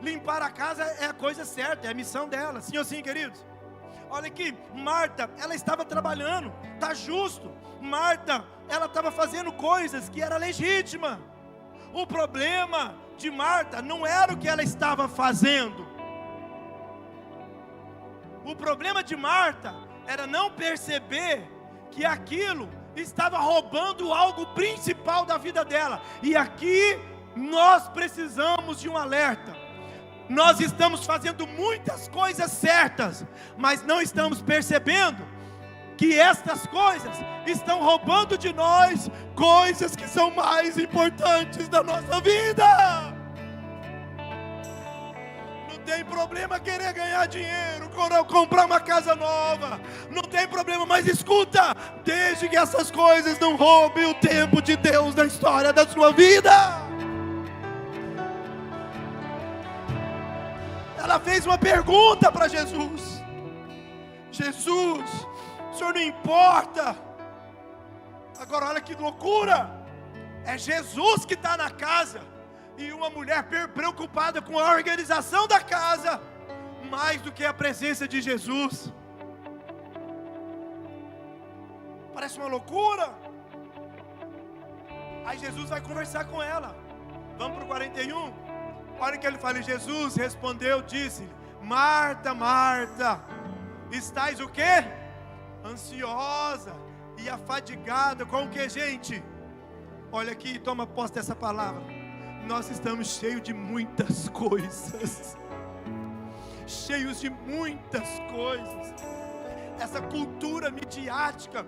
Limpar a casa é a coisa certa, é a missão dela, sim ou sim, queridos? Olha aqui, Marta, ela estava trabalhando, está justo. Marta, ela estava fazendo coisas que era legítima. O problema de Marta não era o que ela estava fazendo. O problema de Marta era não perceber que aquilo estava roubando algo principal da vida dela. E aqui nós precisamos de um alerta. Nós estamos fazendo muitas coisas certas, mas não estamos percebendo que estas coisas estão roubando de nós coisas que são mais importantes da nossa vida. Não tem problema querer ganhar dinheiro, comprar uma casa nova, não tem problema, mas escuta, desde que essas coisas não roubem o tempo de Deus na história da sua vida. Ela fez uma pergunta para Jesus: Jesus, o Senhor não importa? Agora olha que loucura, é Jesus que está na casa, e uma mulher preocupada com a organização da casa, mais do que a presença de Jesus. Parece uma loucura. Aí Jesus vai conversar com ela. Vamos para o 41. Olha o que ele fala. Jesus respondeu, disse-lhe: Marta, Marta, estás o quê? Ansiosa e afadigada com o que, gente? Olha aqui, toma posse dessa palavra. Nós estamos cheios de muitas coisas. Cheios de muitas coisas. Essa cultura midiática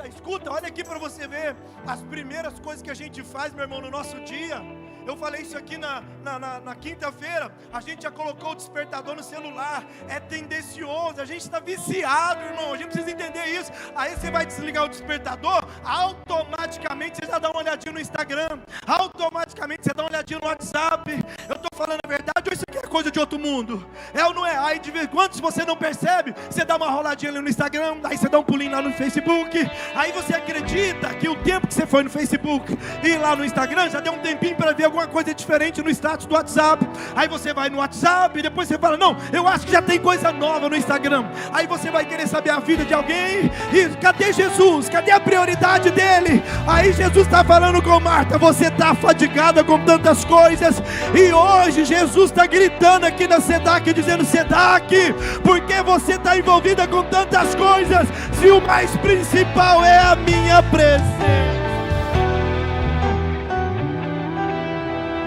escuta, olha aqui para você ver as primeiras coisas que a gente faz, meu irmão, no nosso dia. Eu falei isso aqui na quinta-feira. A gente já colocou o despertador no celular. É tendencioso, a gente está viciado, irmão. A gente precisa entender isso. Aí você vai desligar o despertador, automaticamente você já dá uma olhadinha no Instagram, automaticamente você dá uma olhadinha no WhatsApp. Eu estou falando a verdade ou isso aqui é coisa de outro mundo? É ou não é? Aí de vez em quando, se você não percebe, você dá uma roladinha ali no Instagram, aí você dá um pulinho lá no Facebook. Aí você acredita que o tempo que você foi no Facebook e lá no Instagram já deu um tempinho para ver alguma coisa diferente no status do WhatsApp. Aí você vai no WhatsApp e depois você fala: não, eu acho que já tem coisa nova no Instagram. Aí você vai querer saber a vida de alguém. E cadê Jesus? Cadê a prioridade dele? Aí Jesus está falando com Marta: você está afadigada com tantas coisas. E hoje Jesus está gritando aqui na SEDAC, dizendo: SEDAC, por que você está envolvida com tantas coisas, se o mais principal é a minha presença?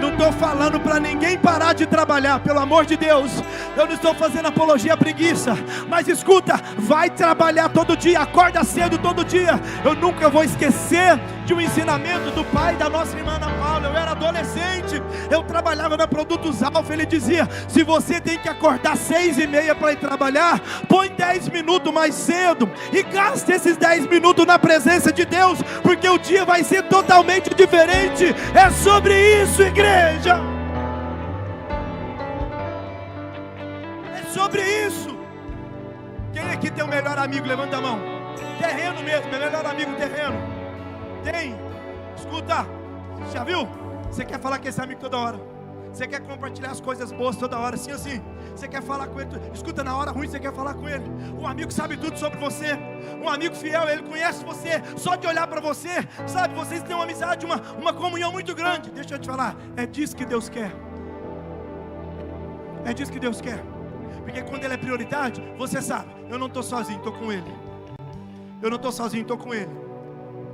Não estou falando para ninguém parar de trabalhar, pelo amor de Deus. Eu não estou fazendo apologia à preguiça, mas escuta, vai trabalhar todo dia, acorda cedo todo dia. Eu nunca vou esquecer de um ensinamento do pai da nossa irmã Ana Paula. Eu era adolescente, eu trabalhava na Produtos Alfa. Ele dizia: se você tem que acordar 6h30 para ir trabalhar, põe 10 minutos mais cedo e gaste esses 10 minutos na presença de Deus, porque o dia vai ser totalmente diferente. É sobre isso, igreja. É sobre isso. Quem aqui tem o melhor amigo? Levanta a mão. Terreno mesmo, meu melhor amigo terreno. Tem? Escuta, já viu? Você quer falar com esse amigo toda hora. Você quer compartilhar as coisas boas toda hora, assim, assim. Você quer falar com ele. Escuta, na hora ruim você quer falar com ele. Um amigo sabe tudo sobre você. Um amigo fiel, ele conhece você. Só de olhar para você, sabe, vocês têm uma amizade, uma comunhão muito grande. Deixa eu te falar, é disso que Deus quer. É disso que Deus quer. Porque quando Ele é prioridade, você sabe, eu não estou sozinho, estou com Ele. Eu não estou sozinho, estou com Ele.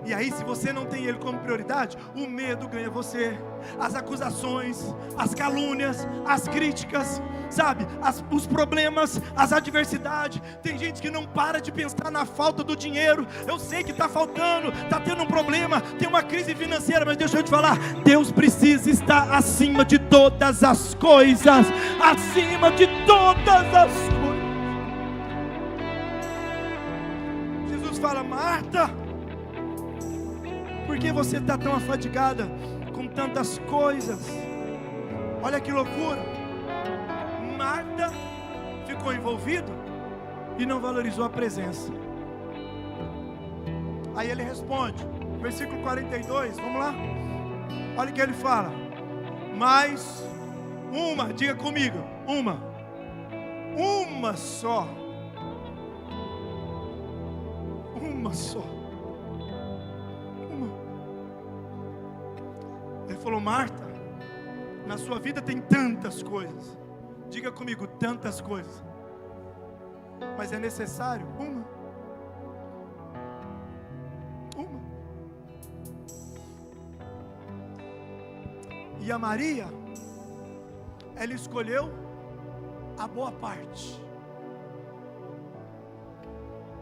E aí, se você não tem Ele como prioridade, o medo ganha você, as acusações, as calúnias, as críticas, sabe, os problemas, as adversidades. Tem gente que não para de pensar na falta do dinheiro. Eu sei que está faltando, está tendo um problema, tem uma crise financeira, mas deixa eu te falar, Deus precisa estar acima de todas as coisas, acima de todas as coisas. Jesus fala: Marta, por que você está tão afadigada com tantas coisas? Olha que loucura. Marta ficou envolvida e não valorizou a presença. Aí ele responde, versículo 42, vamos lá? Olha o que ele fala: mas uma, diga comigo, uma só. Uma só. Ele falou: Marta, na sua vida tem tantas coisas. Diga comigo, tantas coisas. Mas é necessário uma. E a Maria, ela escolheu a boa parte,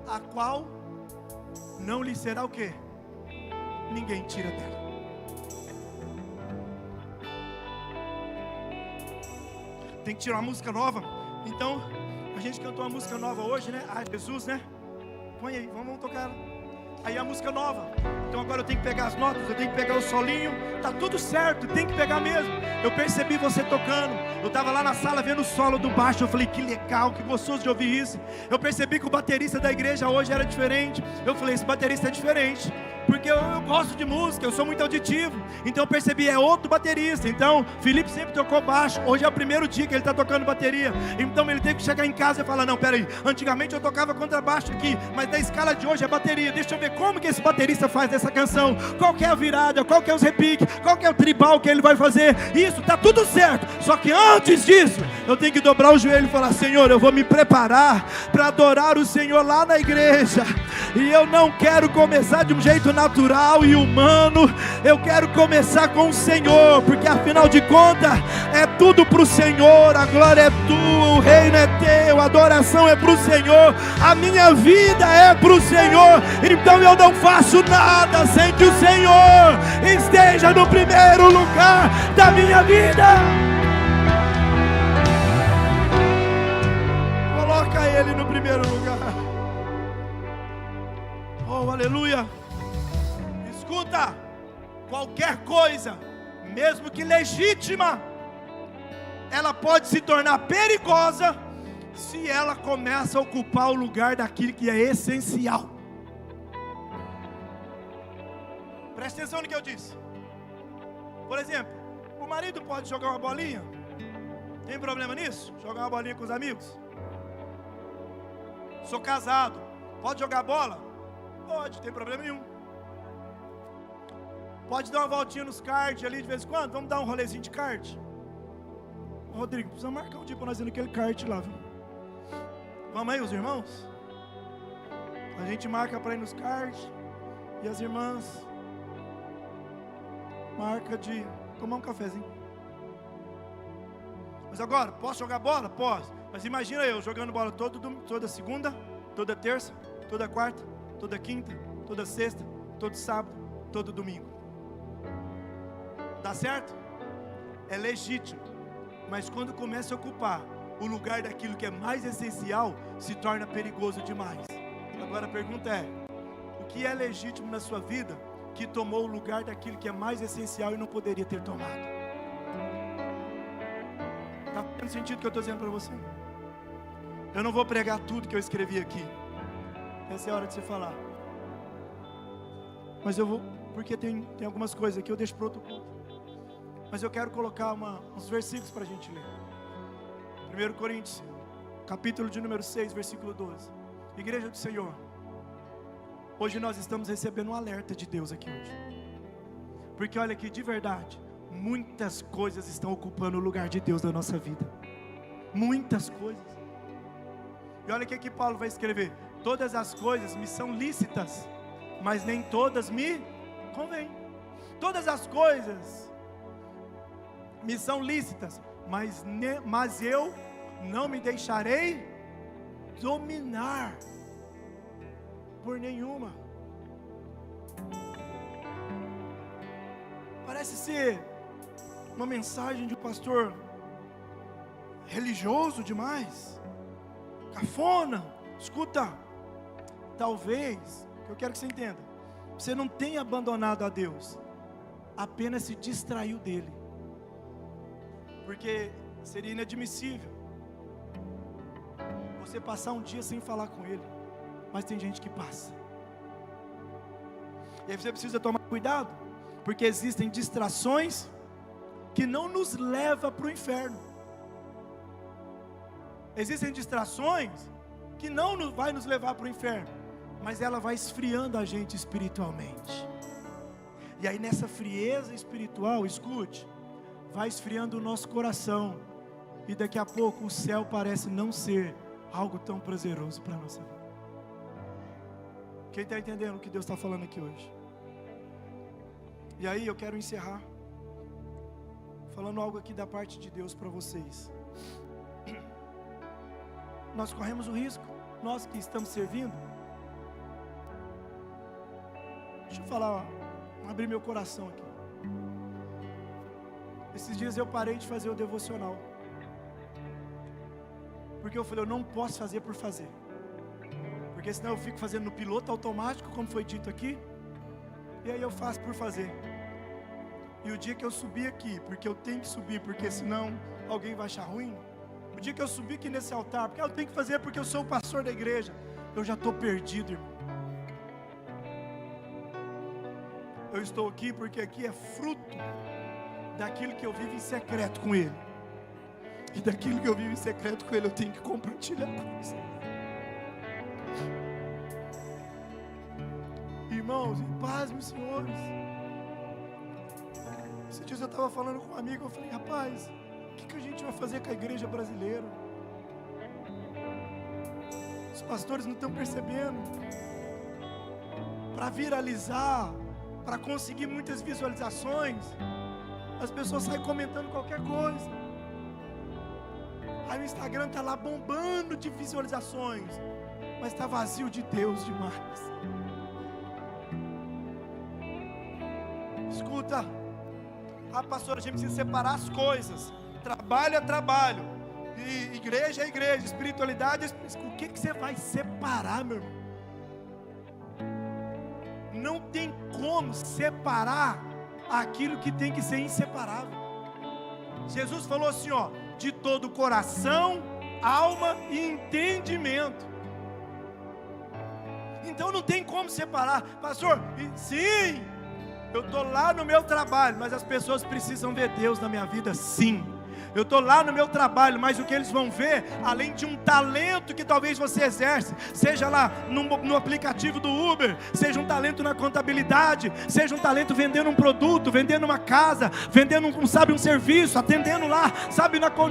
a qual não lhe será o quê? Ninguém tira dela. Tem que tirar uma música nova. Então, a gente cantou uma música nova hoje, né? Ah, Jesus, né? Põe aí, vamos tocar ela. Aí a música nova. Então agora eu tenho que pegar as notas, eu tenho que pegar o solinho. Tá tudo certo, tem que pegar mesmo. Eu percebi você tocando. Eu estava lá na sala vendo o solo do baixo. Eu falei, que legal, que gostoso de ouvir isso. Eu percebi que o baterista da igreja hoje era diferente. Eu falei, esse baterista é diferente, porque eu gosto de música, eu sou muito auditivo. Então eu percebi, é outro baterista. Então, Felipe sempre tocou baixo. Hoje é o primeiro dia que ele está tocando bateria. Então ele teve que chegar em casa e falar, não, peraí, antigamente eu tocava contrabaixo aqui, mas na escala de hoje é bateria. Deixa eu ver como que esse baterista faz essa canção. Qual que é a virada, qual que é os repiques, qual que é o tribal que ele vai fazer. Isso, está tudo certo. Só que antes disso, eu tenho que dobrar o joelho e falar, Senhor, eu vou me preparar para adorar o Senhor lá na igreja. E eu não quero começar de um jeito natural e humano. Eu quero começar com o Senhor, porque afinal de contas é tudo para o Senhor. A glória é tua, o reino é teu, a adoração é para o Senhor, a minha vida é para o Senhor. Então eu não faço nada sem que o Senhor esteja no primeiro lugar da minha vida. Coloca Ele no primeiro lugar. Oh, aleluia. Escuta, qualquer coisa, mesmo que legítima, ela pode se tornar perigosa se ela começa a ocupar o lugar daquilo que é essencial. Presta atenção no que eu disse. Por exemplo, o marido pode jogar uma bolinha? Tem problema nisso? Jogar uma bolinha com os amigos? Sou casado, pode jogar bola? Pode, não tem problema nenhum. Pode dar uma voltinha nos kart ali de vez em quando? Vamos dar um rolezinho de kart? Ô, Rodrigo, precisa marcar um dia para nós ir naquele kart lá, viu? Vamos aí, os irmãos? A gente marca para ir nos kart. E as irmãs marca de tomar um cafezinho. Mas agora, posso jogar bola? Posso. Mas imagina eu jogando bola toda segunda, toda terça, toda quarta, toda quinta, toda sexta, todo sábado, todo domingo. Dá certo? É legítimo. Mas quando começa a ocupar o lugar daquilo que é mais essencial, se torna perigoso demais. Agora a pergunta é, o que é legítimo na sua vida que tomou o lugar daquilo que é mais essencial e não poderia ter tomado? Está fazendo sentido o que eu estou dizendo para você? Eu não vou pregar tudo que eu escrevi aqui. Essa é a hora de você falar. Mas eu vou, porque tem algumas coisas aqui eu deixo para outro culto. Mas eu quero colocar uns versículos para a gente ler. 1 Coríntios, capítulo de número 6, versículo 12. Igreja do Senhor, hoje nós estamos recebendo um alerta de Deus aqui hoje. Porque olha aqui, de verdade, muitas coisas estão ocupando o lugar de Deus na nossa vida. Muitas coisas. E olha o que aqui Paulo vai escrever. Todas as coisas me são lícitas, mas nem todas me convêm. Todas as coisas me são lícitas, mas eu não me deixarei dominar por nenhuma. Parece ser uma mensagem de um pastor religioso demais, cafona. Escuta, talvez, eu quero que você entenda, você não tenha abandonado a Deus, apenas se distraiu dele. Porque seria inadmissível você passar um dia sem falar com Ele. Mas tem gente que passa. E aí você precisa tomar cuidado, porque existem distrações que não nos levam para o inferno. Existem distrações que não vai nos levar para o inferno, mas ela vai esfriando a gente espiritualmente. E aí nessa frieza espiritual, escute, vai esfriando o nosso coração, e daqui a pouco o céu parece não ser algo tão prazeroso para a nossa vida. Quem está entendendo o que Deus está falando aqui hoje? E aí eu quero encerrar falando algo aqui da parte de Deus para vocês. Nós corremos o risco, nós que estamos servindo, Deixa eu falar, abrir meu coração aqui. Esses dias eu parei de fazer o devocional, porque eu falei, eu não posso fazer por fazer, porque senão eu fico fazendo no piloto automático, como foi dito aqui, e aí eu faço por fazer. E o dia que eu subir aqui, porque eu tenho que subir, porque senão alguém vai achar ruim, o dia que eu subir aqui nesse altar, porque eu tenho que fazer porque eu sou o pastor da igreja, eu já estou perdido, irmão. Eu estou aqui porque aqui é fruto daquilo que eu vivo em secreto com Ele. E daquilo que eu vivo em secreto com Ele, eu tenho que compartilhar com você. Irmãos, em paz, meus senhores. Esses dias eu estava falando com um amigo, eu falei, rapaz, o que a gente vai fazer com a igreja brasileira? Os pastores não estão percebendo. Para viralizar, para conseguir muitas visualizações, as pessoas saem comentando qualquer coisa. Aí o Instagram está lá bombando de visualizações, mas está vazio de Deus demais. Escuta, pastor, a gente precisa separar as coisas. Trabalho é trabalho, e igreja é igreja, espiritualidade é espiritualidade. O que você vai separar, meu irmão? Não tem como separar aquilo que tem que ser inseparável. Jesus falou assim, ó, de todo coração, alma e entendimento. Então não tem como separar. Pastor, sim, eu estou lá no meu trabalho, mas as pessoas precisam ver Deus na minha vida, sim. Eu estou lá no meu trabalho, mas o que eles vão ver, além de um talento que talvez você exerce, seja lá no aplicativo do Uber, seja um talento na contabilidade, seja um talento vendendo um produto, vendendo uma casa, vendendo um serviço, atendendo lá,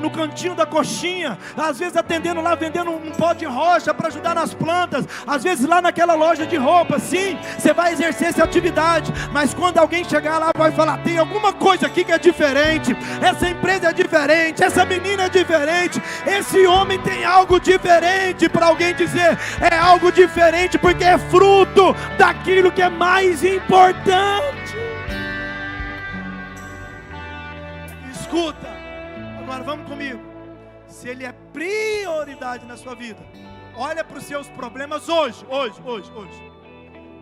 no cantinho da coxinha, às vezes atendendo lá, vendendo um pó de rocha para ajudar nas plantas, às vezes lá naquela loja de roupa. Sim, você vai exercer essa atividade, mas quando alguém chegar lá, vai falar, tem alguma coisa aqui que é diferente, essa empresa é diferente, essa menina é diferente, esse homem tem algo diferente. Para alguém dizer, é algo diferente, porque é fruto daquilo que é mais importante. Escuta, agora vamos comigo. Se ele é prioridade na sua vida, olha para os seus problemas hoje.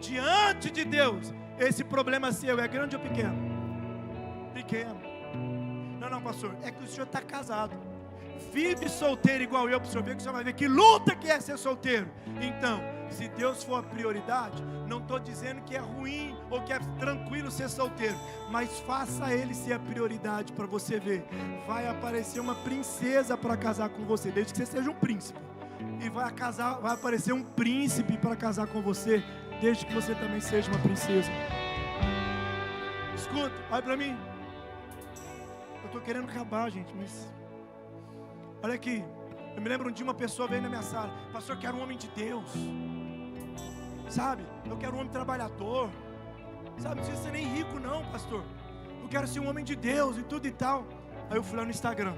Diante de Deus, esse problema seu é grande ou pequeno? Pequeno. Não, pastor, é que o senhor está casado, vive solteiro igual eu, para o senhor ver, que o senhor vai ver que luta que é ser solteiro. Então, se Deus for a prioridade, não estou dizendo que é ruim ou que é tranquilo ser solteiro, mas faça Ele ser a prioridade para você ver. Vai aparecer uma princesa para casar com você, desde que você seja um príncipe. E vai aparecer um príncipe para casar com você, desde que você também seja uma princesa. Escuta, olha para mim. Eu estou querendo acabar, gente, mas olha aqui, eu me lembro um dia uma pessoa veio na minha sala, pastor, eu quero um homem de Deus, sabe, eu quero um homem trabalhador, sabe, não precisa ser nem rico não, pastor, eu quero ser um homem de Deus e tudo e tal. Aí eu fui lá no Instagram,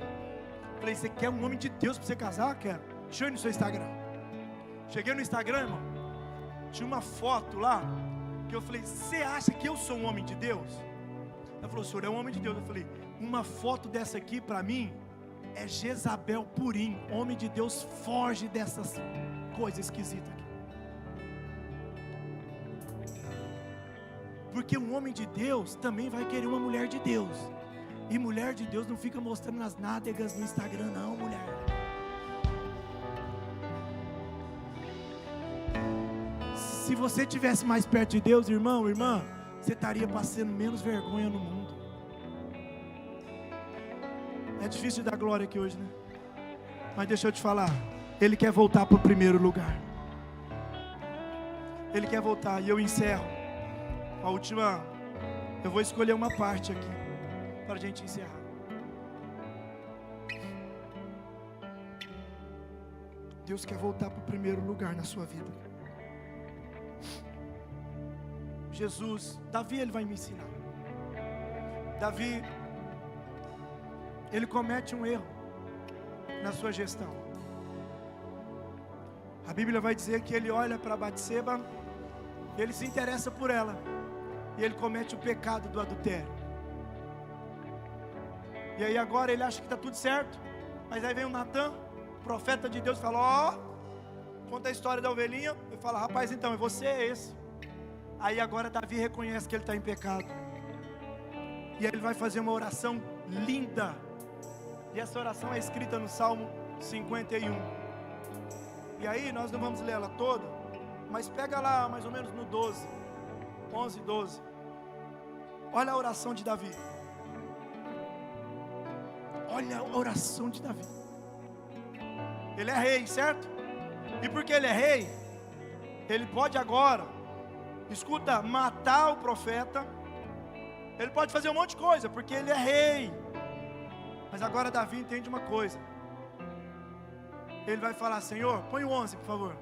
falei, você quer um homem de Deus para você casar? Quero. Deixa eu ir no seu Instagram. Cheguei no Instagram, irmão, tinha uma foto lá, que eu falei, você acha que eu sou um homem de Deus? Ela falou, o senhor é um homem de Deus. Eu falei, uma foto dessa aqui para mim é Jezabel purinho. Homem de Deus foge dessas coisas esquisitas aqui. Porque um homem de Deus também vai querer uma mulher de Deus. E mulher de Deus não fica mostrando as nádegas no Instagram não, mulher. Se você estivesse mais perto de Deus, irmão, irmã, você estaria passando menos vergonha no mundo. É difícil dar glória aqui hoje, né? Mas deixa eu te falar, Ele quer voltar para o primeiro lugar. Ele quer voltar, e eu encerro. A última, eu vou escolher uma parte aqui, para a gente encerrar. Deus quer voltar para o primeiro lugar na sua vida. Jesus, Davi, ele vai me ensinar. Davi, ele comete um erro na sua gestão. A Bíblia vai dizer que ele olha para Batseba, ele se interessa por ela, e ele comete o pecado do adultério. E aí agora ele acha que está tudo certo, mas aí vem o Natan, profeta de Deus, e fala: ó, conta a história da ovelhinha. Ele fala: rapaz, então, e você é esse. Aí agora Davi reconhece que ele está em pecado, e aí ele vai fazer uma oração linda, e essa oração é escrita no Salmo 51. E aí nós não vamos ler ela toda, mas pega lá mais ou menos no 12, 11, 12. Olha a oração de Davi. Olha a oração de Davi. Ele é rei, certo? E porque ele é rei, ele pode agora, escuta, matar o profeta. Ele pode fazer um monte de coisa, porque ele é rei. Mas agora Davi entende uma coisa. Ele vai falar: Senhor, põe o 11 por favor.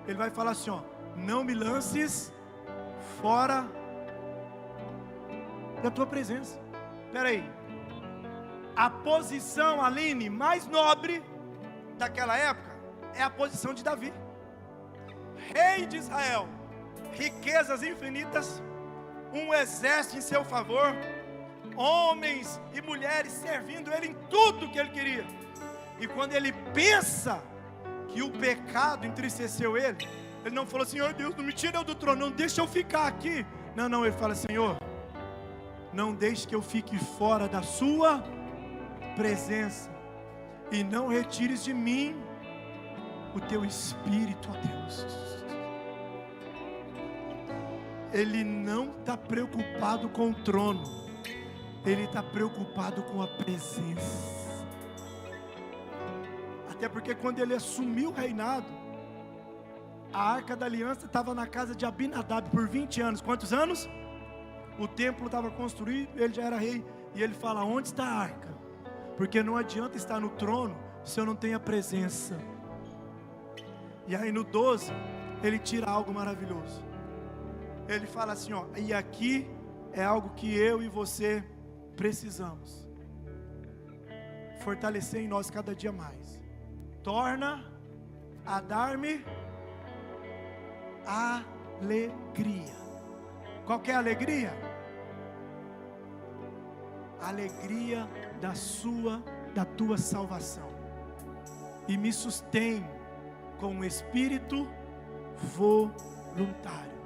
Ele vai falar assim, ó: não me lances fora da tua presença. Espera aí. A posição, Aline, mais nobre daquela época é a posição de Davi, rei de Israel, riquezas infinitas, um exército em seu favor, homens e mulheres servindo ele em tudo que ele queria. E quando ele pensa que o pecado entristeceu ele não falou: Senhor Deus, não me tira eu do trono, não deixa eu ficar aqui. Não, ele fala: Senhor, não deixe que eu fique fora da sua presença, e não retires de mim o teu espírito, ó Deus. Ele não está preocupado com o trono, ele está preocupado com a presença. Até porque quando ele assumiu o reinado, a arca da aliança estava na casa de Abinadab por 20 anos. Quantos anos? O templo estava construído, ele já era rei. E ele fala: onde está a arca? Porque não adianta estar no trono se eu não tenho a presença. E aí no 12, ele tira algo maravilhoso. Ele fala assim, ó: e aqui é algo que eu e você precisamos fortalecer em nós cada dia mais. Torna a dar-me alegria. Qual que é a alegria? A alegria da tua salvação. E me sustém com um espírito voluntário.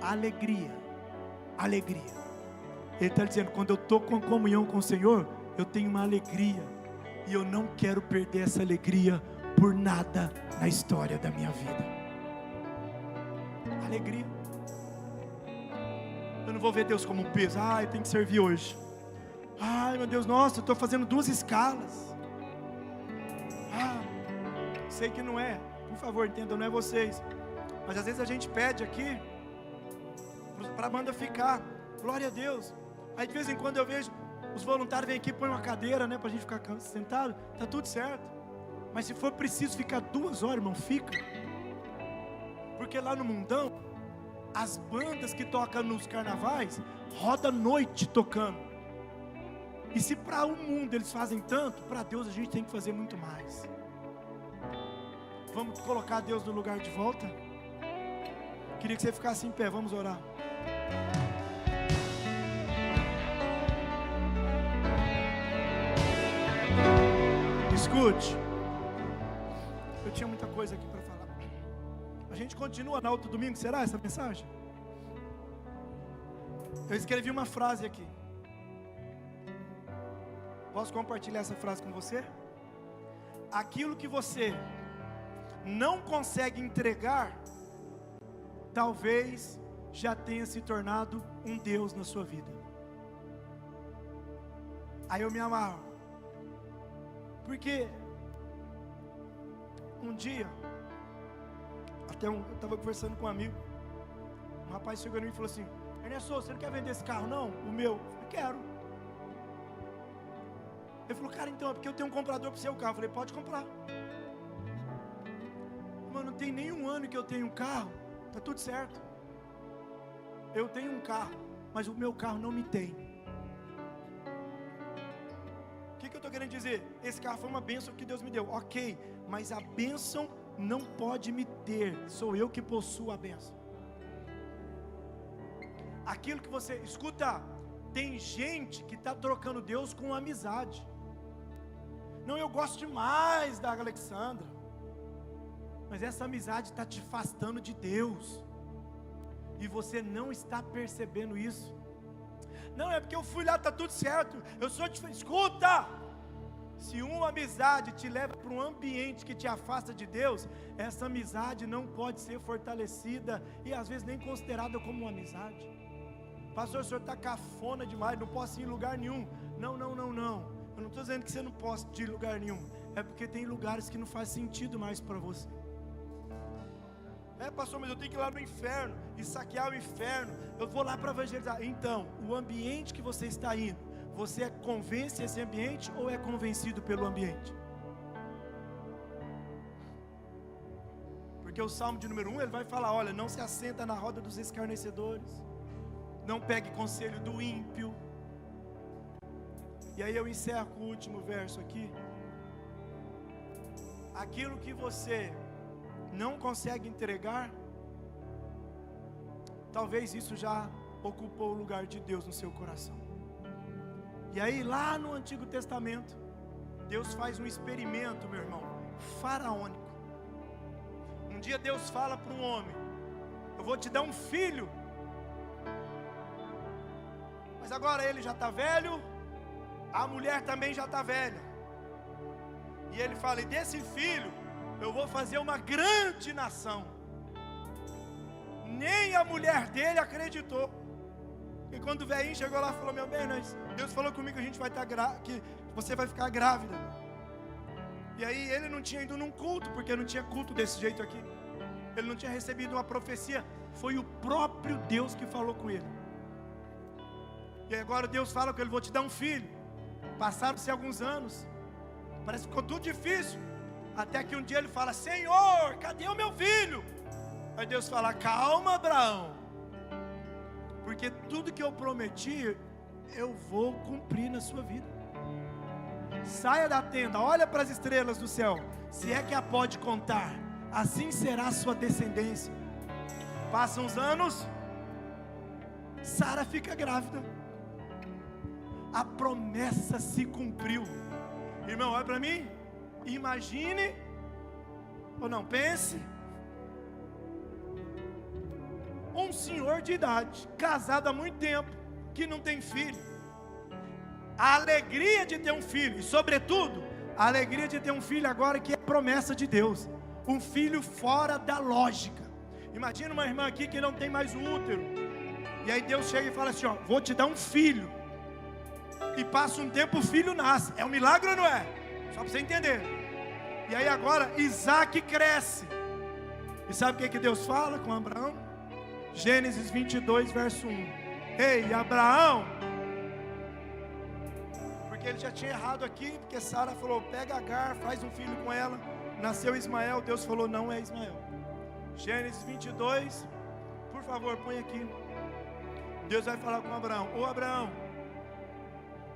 Alegria. Ele está dizendo: quando eu estou com comunhão com o Senhor, eu tenho uma alegria, e eu não quero perder essa alegria por nada na história da minha vida. Alegria. Eu não vou ver Deus como um peso. Eu tenho que servir hoje. Ai meu Deus, nossa, eu estou fazendo 2 escalas. Sei que não é, por favor, entendam, não é vocês, mas às vezes a gente pede aqui para a banda ficar, glória a Deus. Aí de vez em quando eu vejo os voluntários vêm aqui, põem uma cadeira, né, para a gente ficar sentado, tá tudo certo. Mas se for preciso ficar 2 horas, irmão, fica. Porque lá no mundão, as bandas que tocam nos carnavais roda a noite tocando. E se para o mundo eles fazem tanto, para Deus a gente tem que fazer muito mais. Vamos colocar Deus no lugar de volta? Queria que você ficasse em pé, vamos orar. Escute, eu tinha muita coisa aqui para falar. A gente continua no outro domingo, será essa mensagem? Eu escrevi uma frase aqui. Posso compartilhar essa frase com você? Aquilo que você não consegue entregar, talvez já tenha se tornado um Deus na sua vida. Aí eu me amarro, porque um dia, eu estava conversando com um amigo, um rapaz chegou em mim e falou assim: Ernesto, você não quer vender esse carro não? O meu? Eu falei: quero. Ele falou: cara, então é porque eu tenho um comprador para o seu carro. Eu falei: pode comprar. Mano, não tem nem 1 ano que eu tenho um carro, tá tudo certo. Eu tenho um carro, mas o meu carro não me tem. O que eu estou querendo dizer? Esse carro foi uma bênção que Deus me deu, ok, mas a bênção não pode me ter, sou eu que possuo a bênção. aquilo que você, escuta, tem gente que está trocando Deus com amizade. Não, eu gosto demais da Alexandra, mas essa amizade está te afastando de Deus, e você não está percebendo isso. Não, é porque eu fui lá, está tudo certo, eu sou diferente. Escuta, se uma amizade te leva para um ambiente que te afasta de Deus, essa amizade não pode ser fortalecida, e às vezes nem considerada como uma amizade. Pastor, o senhor está cafona demais, não posso ir em lugar nenhum. Não, eu não estou dizendo que você não possa ir em lugar nenhum, é porque tem lugares que não faz sentido mais para você. Pastor, mas eu tenho que ir lá no inferno e saquear o inferno, eu vou lá para evangelizar. Então, o ambiente que você está indo, você convence esse ambiente ou é convencido pelo ambiente? Porque o Salmo de número 1, ele vai falar, olha, não se assenta na roda dos escarnecedores, não pegue conselho do ímpio. E aí eu encerro com o último verso aqui. Aquilo que você não consegue entregar, talvez isso já ocupou o lugar de Deus no seu coração. E aí lá no Antigo Testamento, Deus faz um experimento, meu irmão, faraônico. Um dia Deus fala para um homem, eu vou te dar um filho, mas agora ele já está velho, a mulher também já está velha. E ele fala, e desse filho eu vou fazer uma grande nação. Nem a mulher dele acreditou. E quando o velhinho chegou lá, falou, meu bem, Deus falou comigo que a gente vai estar que você vai ficar grávida. E aí ele não tinha ido num culto, porque não tinha culto desse jeito aqui. Ele não tinha recebido uma profecia. Foi o próprio Deus que falou com ele. E agora Deus fala com ele, vou te dar um filho. Passaram-se alguns anos, parece que ficou tudo difícil, até que um dia ele fala, Senhor, cadê o meu filho? Aí Deus fala, calma, Abraão, porque tudo que eu prometi, eu vou cumprir na sua vida. Saia da tenda, olha para as estrelas do céu, se é que a pode contar, assim será a sua descendência. Passam uns anos, Sara fica grávida, a promessa se cumpriu. Irmão, olha para mim, imagine, ou não, pense, um senhor de idade, casado há muito tempo, que não tem filho. A alegria de ter um filho, e sobretudo, a alegria de ter um filho agora que é promessa de Deus, um filho fora da lógica. Imagina uma irmã aqui que não tem mais o útero, e aí Deus chega e fala assim, ó, vou te dar um filho, e passa um tempo o filho nasce, é um milagre ou não é? Só para você entender. E aí agora Isaac cresce, e sabe o que Deus fala com Abraão? Gênesis 22 verso 1, ei Abraão, porque ele já tinha errado aqui, porque Sara falou, pega Agar, faz um filho com ela, nasceu Ismael, Deus falou, não é Ismael. Gênesis 22, por favor, põe aqui. Deus vai falar com Abraão, ô Abraão,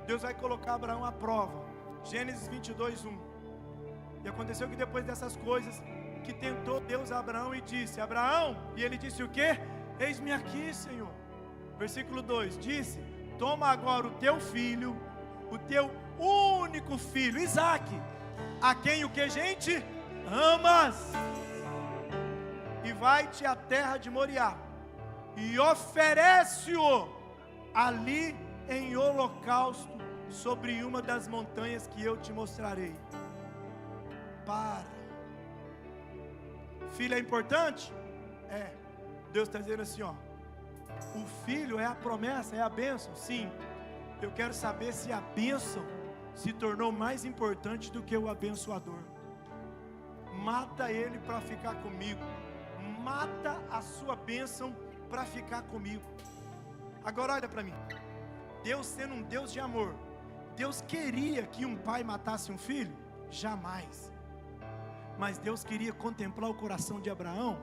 Deus vai colocar Abraão à prova. Gênesis 22, 1. E aconteceu que depois dessas coisas, que tentou Deus a Abraão e disse, Abraão, e ele disse o quê? Eis-me aqui, Senhor. Versículo 2, disse, toma agora o teu filho, o teu único filho, Isaac, a quem o que, gente? Amas, e vai-te à terra de Moriá, e oferece-o ali em holocausto, sobre uma das montanhas que eu te mostrarei. Para. Filho é importante? É. Deus está dizendo assim, ó, o filho é a promessa, é a bênção. Sim. Eu quero saber se a bênção se tornou mais importante do que o abençoador. Mata ele para ficar comigo. Mata a sua bênção para ficar comigo. Agora olha para mim. Deus sendo um Deus de amor, Deus queria que um pai matasse um filho? Jamais. Mas Deus queria contemplar o coração de Abraão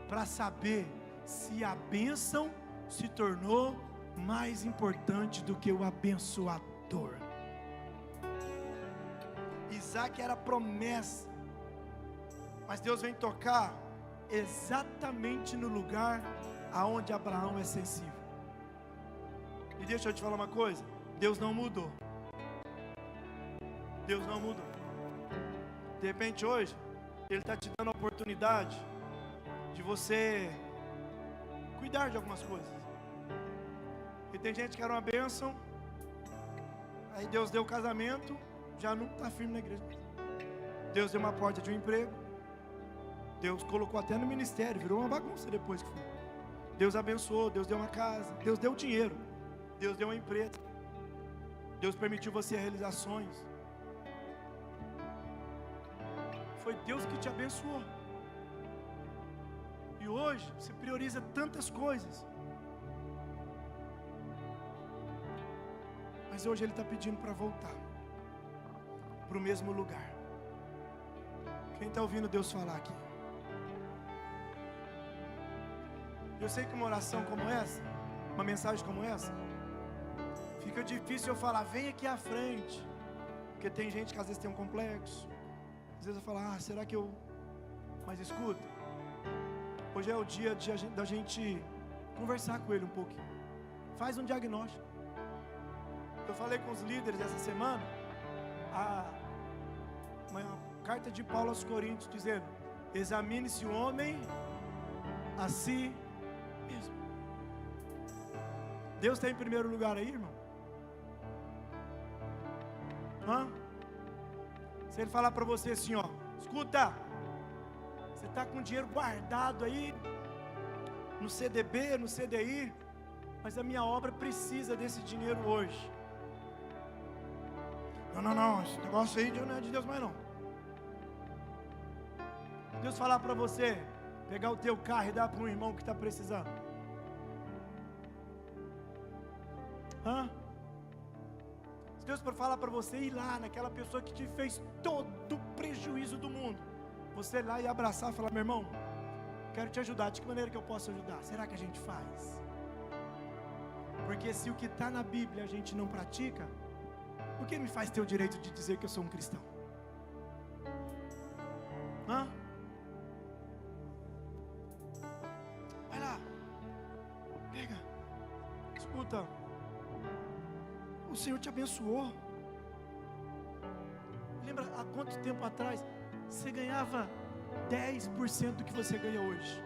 para saber se a bênção se tornou mais importante do que o abençoador. Isaac era promessa, mas Deus vem tocar exatamente no lugar aonde Abraão é sensível. E deixa eu te falar uma coisa, Deus não mudou. Deus não mudou. De repente hoje, Ele está te dando a oportunidade de você cuidar de algumas coisas. E tem gente que era uma bênção, aí Deus deu o casamento, já não está firme na igreja. Deus deu uma porta de um emprego, Deus colocou até no ministério, virou uma bagunça depois que foi. Deus abençoou, Deus deu uma casa, Deus deu dinheiro, Deus deu uma empresa, Deus permitiu você realizar sonhos. Foi Deus que te abençoou. E hoje você prioriza tantas coisas, mas hoje Ele está pedindo para voltar para o mesmo lugar. Quem está ouvindo Deus falar aqui? Eu sei que uma oração como essa, uma mensagem como essa, fica difícil eu falar, vem aqui à frente, porque tem gente que às vezes tem um complexo, às vezes eu falo, será que eu... Mas escuta, hoje é o dia da gente conversar com Ele um pouquinho, faz um diagnóstico. Eu falei com os líderes essa semana, uma carta de Paulo aos Coríntios, dizendo, examine-se o homem a si mesmo. Deus está em primeiro lugar aí, irmão? Se Ele falar para você assim, escuta, você está com dinheiro guardado aí, no CDB, no CDI, mas a minha obra precisa desse dinheiro hoje. Não, esse negócio aí não é de Deus mais não. Deus falar para você, pegar o teu carro e dar para um irmão que está precisando. Se Deus for falar para você ir lá naquela pessoa que te fez todo o prejuízo do mundo, você ir lá e abraçar e falar, meu irmão, quero te ajudar, de que maneira que eu posso ajudar? Será que a gente faz? Porque se o que está na Bíblia a gente não pratica, o que me faz ter o direito de dizer que eu sou um cristão? Vai lá, pega, escuta, o Senhor te abençoou. Lembra há quanto tempo atrás você ganhava 10% do que você ganha hoje,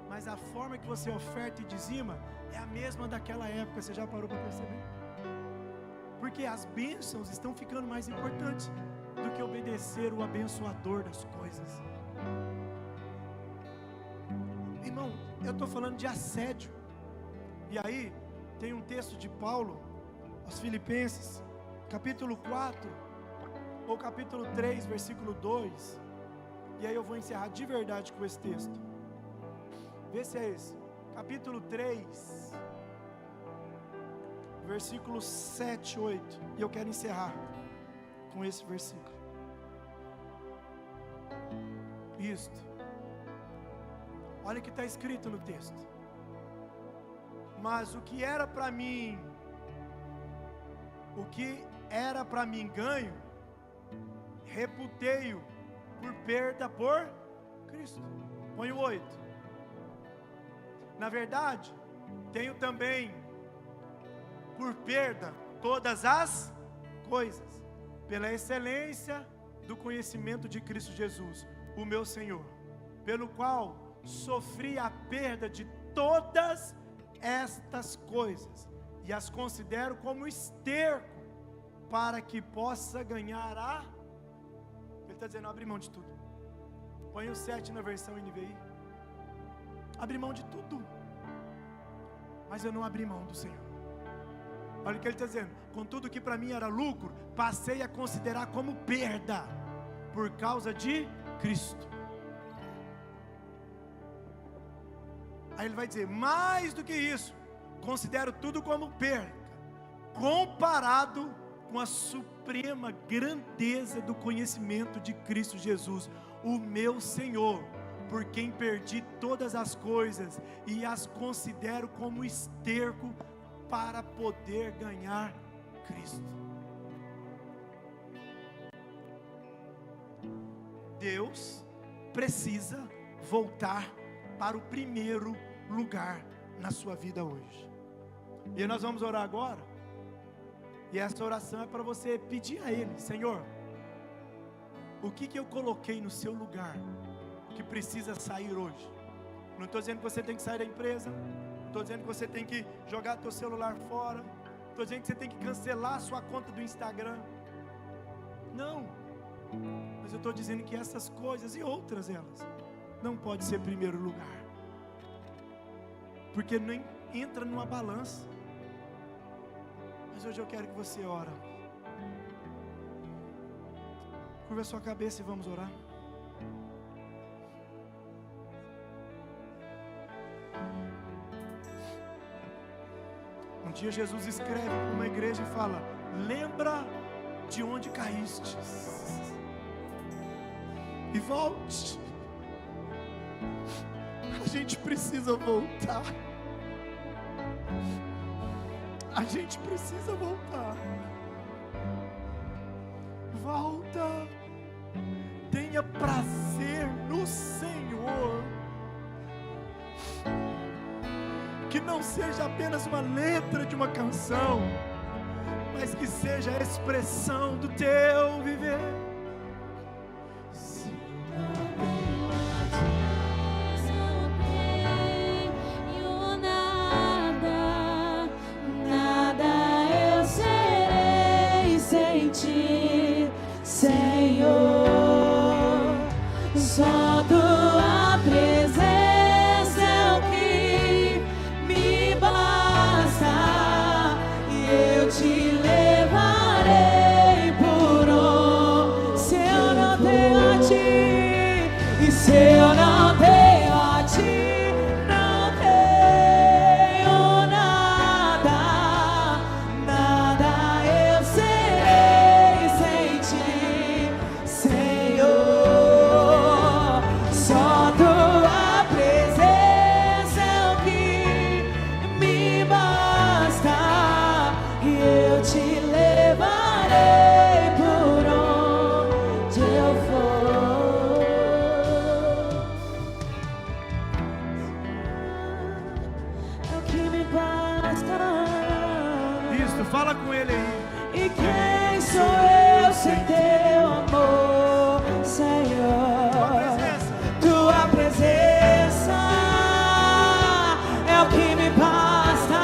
mas a forma que você oferta e dizima é a mesma daquela época. Você já parou para perceber? Porque as bênçãos estão ficando mais importantes do que obedecer o abençoador das coisas. Irmão, eu estou falando de assédio. E aí, tem um texto de Paulo aos Filipenses, capítulo 4, ou capítulo 3, versículo 2. E aí eu vou encerrar de verdade com esse texto. Vê se é esse. Capítulo 3, versículos 7, 8, e eu quero encerrar com esse versículo. Isto, olha o que está escrito no texto. Mas o que era para mim ganho, reputei-o por perda por Cristo. Põe o 8. Na verdade, tenho também por perda todas as coisas, pela excelência do conhecimento de Cristo Jesus, o meu Senhor, pelo qual sofri a perda de todas estas coisas, e as considero como esterco, para que possa ganhar Ele está dizendo, abre mão de tudo. Põe o 7 na versão NVI. Abri mão de tudo, mas eu não abri mão do Senhor. Olha o que Ele está dizendo, contudo que para mim era lucro, passei a considerar como perda, por causa de Cristo. Aí Ele vai dizer, mais do que isso, considero tudo como perda, comparado com a suprema grandeza do conhecimento de Cristo Jesus, o meu Senhor, por quem perdi todas as coisas, e as considero como esterco, para poder ganhar Cristo. Deus precisa voltar para o primeiro lugar na sua vida hoje. E nós vamos orar agora. E essa oração é para você pedir a Ele: Senhor, o que eu coloquei no seu lugar que precisa sair hoje? Não estou dizendo que você tem que sair da empresa, não estou dizendo que você tem que jogar teu celular fora, estou dizendo que você tem que cancelar a sua conta do Instagram. Não, mas eu estou dizendo que essas coisas e outras elas não pode ser primeiro lugar, porque nem entra numa balança. Mas hoje eu quero que você ore. Curva a sua cabeça e vamos orar. Um dia Jesus escreve para uma igreja e fala: lembra de onde caíste e volte. A gente precisa voltar. A gente precisa voltar. Volta. Tenha prazer no Senhor. Que não seja apenas uma letra de uma canção, mas que seja a expressão do teu viver.
Só tua presença é o que me basta, e eu te levarei por onde. Se eu não tenho a ti, e se eu não tenho a ti, não tenho nada, nada eu serei sem ti, Senhor. Só tua presença é o que me basta, e eu te levarei por onde eu for. É o que me basta.
Isso, fala com ele aí.
E quem sou eu sem teu amor, Senhor? Tua presença é o que me basta.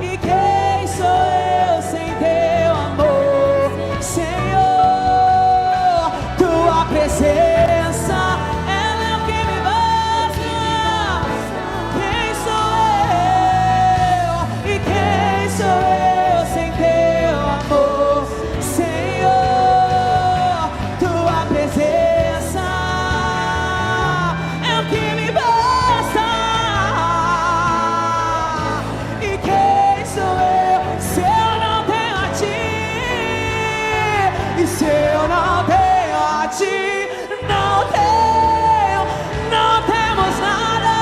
E quem sou eu sem teu amor, Senhor? Tua presença, ela é o que me basta. Quem sou eu? E quem sou eu sem teu amor, Senhor? Tua presença é o que me basta. E quem sou eu se eu não tenho a ti? E se eu não tenho a ti, não temos nada,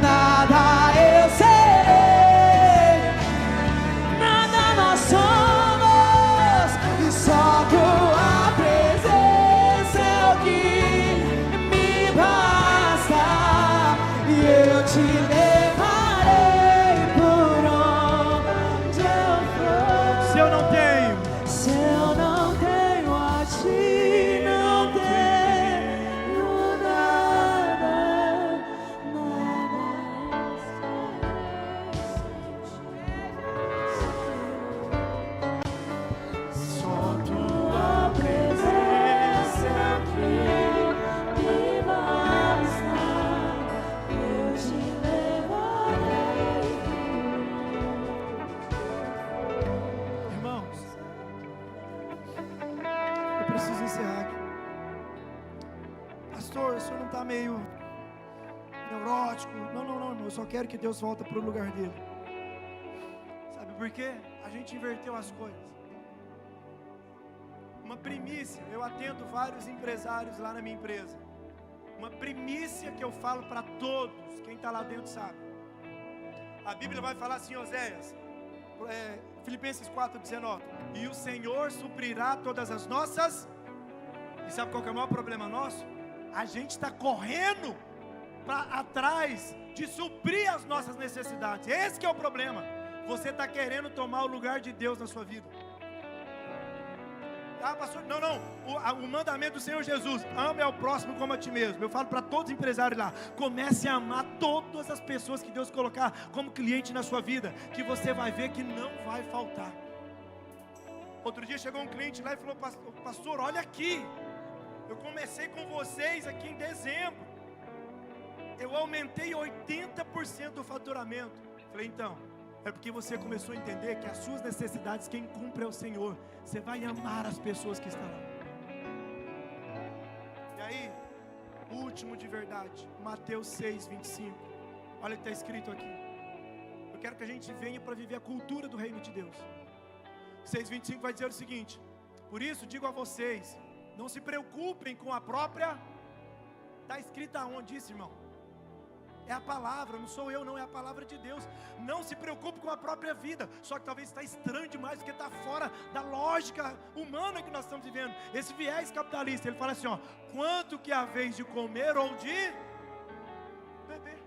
nada eu serei, nada nós somos, e só tua presença é o que me basta, e eu te levarei por onde eu for.
Se eu não tenho,
Se eu não tenho a ti, não tenho nada, nada eu serei.
só
Tua presença é o que me basta, eu te levarei.
Irmãos, eu preciso encerrar aqui. Pastor, o senhor não está meio neurótico? Não, irmão, eu só quero que Deus volte para o lugar dele. Sabe por quê? A gente inverteu as coisas. Uma primícia, eu atendo vários empresários lá na minha empresa. Uma primícia que eu falo para todos, quem está lá dentro sabe. A Bíblia vai falar assim, Oséias, Filipenses 4,19: e o Senhor suprirá todas as nossas. E sabe qual que é o maior problema nosso? A gente está correndo atrás de suprir as nossas necessidades. Esse que é o problema. Você está querendo tomar o lugar de Deus na sua vida. Ah, pastor, não, o mandamento do Senhor Jesus: ame ao próximo como a ti mesmo. Eu falo para todos os empresários lá: comece a amar todas as pessoas que Deus colocar como cliente na sua vida, que você vai ver que não vai faltar. Outro dia chegou um cliente lá e falou: pastor, olha aqui, eu comecei com vocês aqui em dezembro, eu aumentei 80% do faturamento. Falei: então, é porque você começou a entender que as suas necessidades, quem cumpre é o Senhor. Você vai amar as pessoas que estão lá. E aí, o último de verdade, Mateus 6:25. Olha o que está escrito aqui. Eu quero que a gente venha para viver a cultura do reino de Deus. 6:25 vai dizer o seguinte: por isso digo a vocês, não se preocupem com a própria. Está escrito aonde isso, irmão? É a palavra, não sou eu não, é a palavra de Deus. Não se preocupe com a própria vida. Só que talvez está estranho demais, porque está fora da lógica humana que nós estamos vivendo. Esse viés capitalista, ele fala assim, ó: quanto que é a vez de comer ou de beber?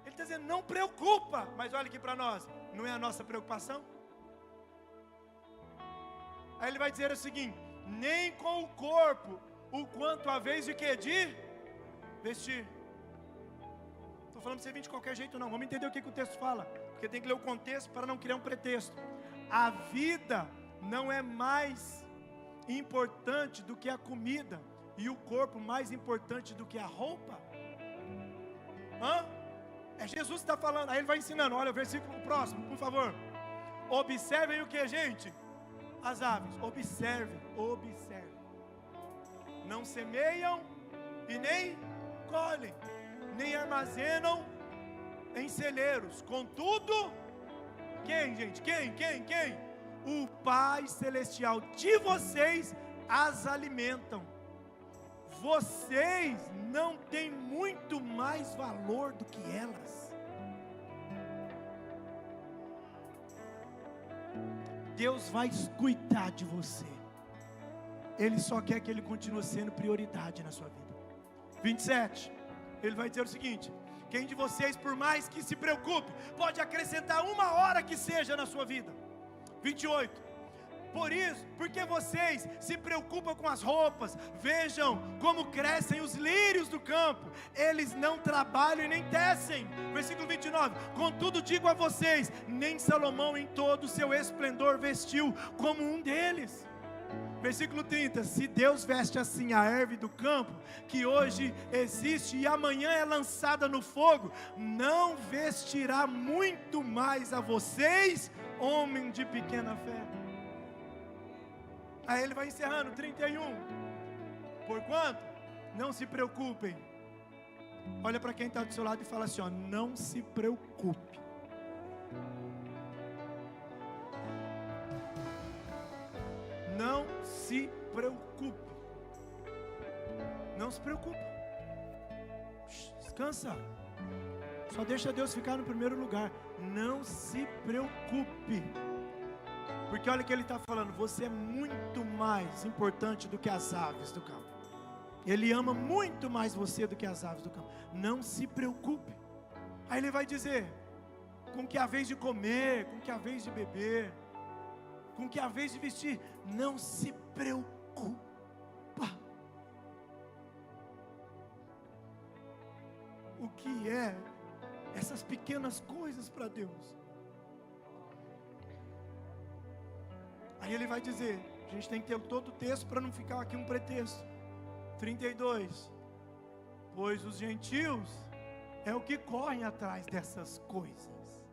Ele está dizendo, não preocupa. Mas olha aqui para nós, não é a nossa preocupação? Aí ele vai dizer o seguinte: nem com o corpo o quanto a vez de que? De vestir. Estou falando para você vir de qualquer jeito não. Vamos entender o que o texto fala, porque tem que ler o contexto para não criar um pretexto. A vida não é mais importante do que a comida, e o corpo mais importante do que a roupa? É Jesus que está falando. Aí ele vai ensinando. Olha o versículo próximo, por favor. Observem o que, gente? As aves. Observem. Não semeiam e nem colhem, nem armazenam em celeiros. Contudo, quem, gente? Quem? O Pai Celestial de vocês as alimentam. Vocês não têm muito mais valor do que elas. Deus vai cuidar de você. Ele só quer que ele continue sendo prioridade na sua vida. 27, ele vai dizer o seguinte: quem de vocês, por mais que se preocupe, pode acrescentar 1 hora que seja na sua vida? 28, por isso, porque vocês se preocupam com as roupas, vejam como crescem os lírios do campo, eles não trabalham e nem tecem. Versículo 29, contudo digo a vocês, nem Salomão em todo o seu esplendor vestiu como um deles. Versículo 30, se Deus veste assim a erva do campo, que hoje existe e amanhã é lançada no fogo, não vestirá muito mais a vocês, homem de pequena fé? Aí ele vai encerrando, 31, porquanto, não se preocupem. Olha para quem está do seu lado e fala assim, ó: não se preocupe. Não se preocupe. Não se preocupe. Descansa. Só deixa Deus ficar no primeiro lugar. Não se preocupe. Porque olha o que ele está falando: você é muito mais importante do que as aves do campo. Ele ama muito mais você do que as aves do campo. Não se preocupe. Aí ele vai dizer: com que a vez de comer, com que a vez de beber, com que a vez de vestir, não se preocupa. O que é essas pequenas coisas para Deus? Aí ele vai dizer, a gente tem que ter todo o texto para não ficar aqui um pretexto. 32, pois os gentios é o que correm atrás dessas coisas.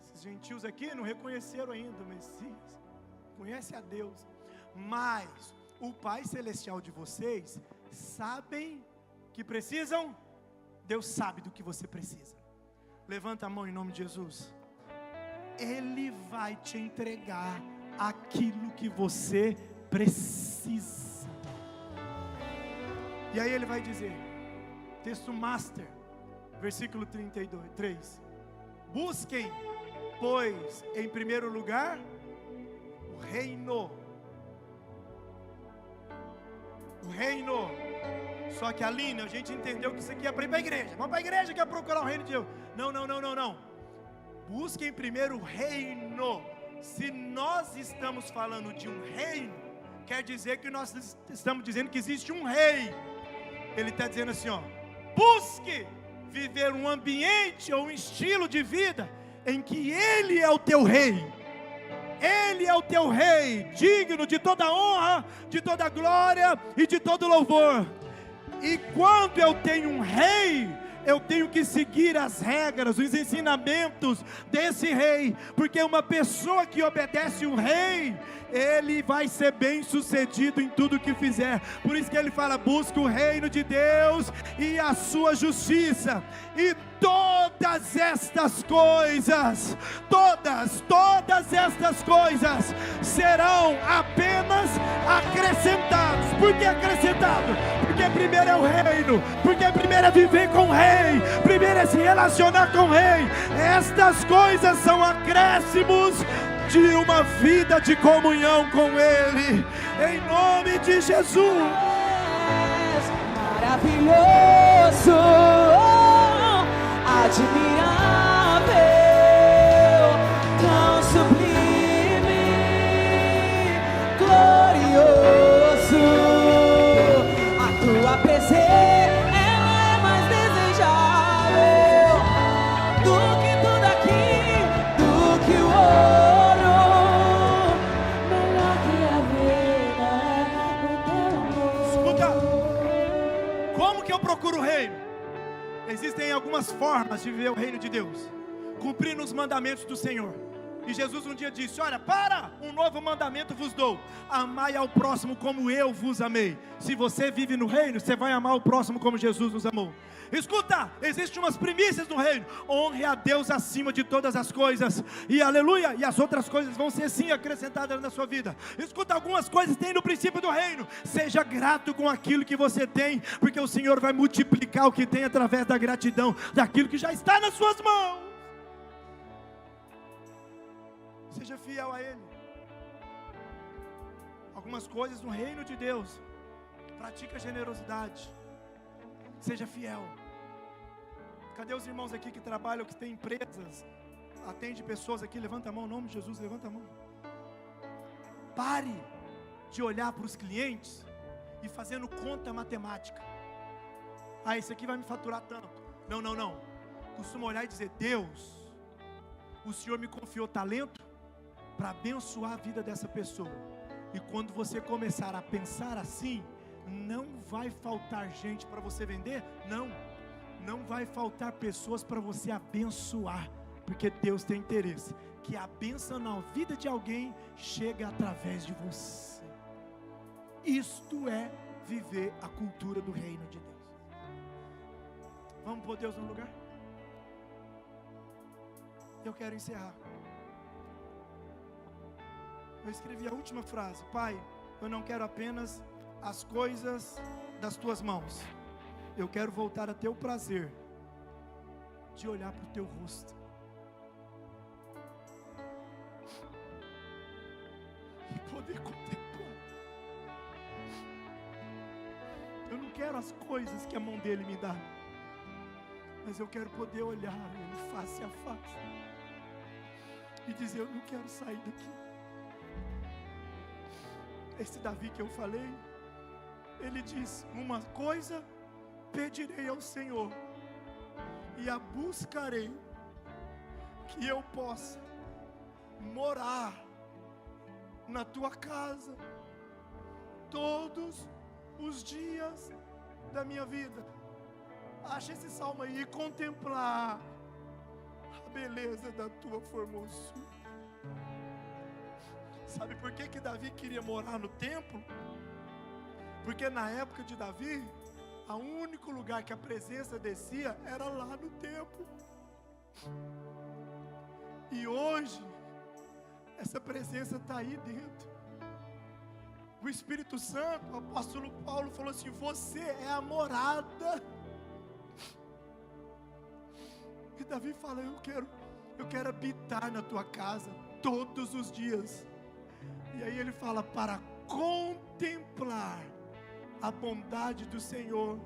Esses gentios aqui não reconheceram ainda o Messias, conhece a Deus, mas o Pai Celestial de vocês sabem que precisam. Deus sabe do que você precisa. Levanta a mão em nome de Jesus. Ele vai te entregar aquilo que você precisa. E aí ele vai dizer, texto master, versículo 33, busquem, pois, em primeiro lugar, o reino o reino. Só que, Aline, a gente entendeu que isso aqui é para ir para a igreja. Vamos para a igreja que é procurar o reino de Deus. Não. Busquem primeiro o reino. Se nós estamos falando de um reino, quer dizer que nós estamos dizendo que existe um rei. Ele está dizendo assim, ó: busque viver um ambiente ou um estilo de vida em que Ele é o teu rei. Ele é o teu rei, digno de toda honra, de toda glória e de todo louvor. E quando eu tenho um rei, eu tenho que seguir as regras, os ensinamentos desse rei, porque uma pessoa que obedece o rei, ele vai ser bem sucedido em tudo que fizer. Por isso que ele fala: busca o reino de Deus e a sua justiça, e todas estas coisas, todas estas coisas serão apenas acrescentadas. Por que acrescentado? Porque primeiro é o reino, porque primeiro é viver com o rei, primeiro é se relacionar com o rei. Estas coisas são acréscimos de uma vida de comunhão com Ele, em nome de Jesus.
Maravilhoso, admirável, tão sublime, glorioso. A tua presença, ela é mais desejável do que tudo aqui, do que o ouro, melhor que a vida, o teu amor.
Escuta, como que eu procuro o reino? Existem algumas formas de viver o reino de Deus, cumprindo os mandamentos do Senhor. E Jesus um dia disse: olha, um novo mandamento vos dou: amai ao próximo como eu vos amei. Se você vive no reino, você vai amar o próximo como Jesus nos amou. Escuta, existem umas primícias no reino: honre a Deus acima de todas as coisas, e aleluia, e as outras coisas vão ser sim acrescentadas na sua vida. Escuta, algumas coisas tem no princípio do reino: seja grato com aquilo que você tem, porque o Senhor vai multiplicar o que tem através da gratidão, daquilo que já está nas suas mãos. Seja fiel a Ele. Algumas coisas no reino de Deus: pratica generosidade, seja fiel. Cadê os irmãos aqui que trabalham, que têm empresas, atende pessoas aqui? Levanta a mão, em nome de Jesus, levanta a mão. Pare de olhar para os clientes e fazendo conta matemática. Ah, esse aqui vai me faturar tanto. Não. Costuma olhar e dizer: Deus, o Senhor me confiou talento para abençoar a vida dessa pessoa. E quando você começar a pensar assim, não vai faltar gente para você vender. Não vai faltar pessoas para você abençoar, porque Deus tem interesse que a bênção na vida de alguém chegue através de você. Isto é viver a cultura do reino de Deus. Vamos pôr Deus no lugar? Eu quero encerrar. Eu escrevi a última frase: Pai, eu não quero apenas as coisas das tuas mãos, eu quero voltar a ter o prazer de olhar para o teu rosto e poder contemplar. Eu não quero as coisas que a mão dele me dá, mas eu quero poder olhar ele face a face e dizer: eu não quero sair daqui. Esse Davi que eu falei, ele diz: uma coisa pedirei ao Senhor, e a buscarei, que eu possa morar na tua casa todos os dias da minha vida. Acha esse salmo aí: e contemplar a beleza da tua formosura. Sabe por que Davi queria morar no templo? Porque na época de Davi, o único lugar que a presença descia era lá no templo. E hoje, essa presença está aí dentro. O Espírito Santo, o apóstolo Paulo falou assim: você é a morada. E Davi fala: eu quero habitar na tua casa todos os dias. E aí ele fala: para contemplar a bondade do Senhor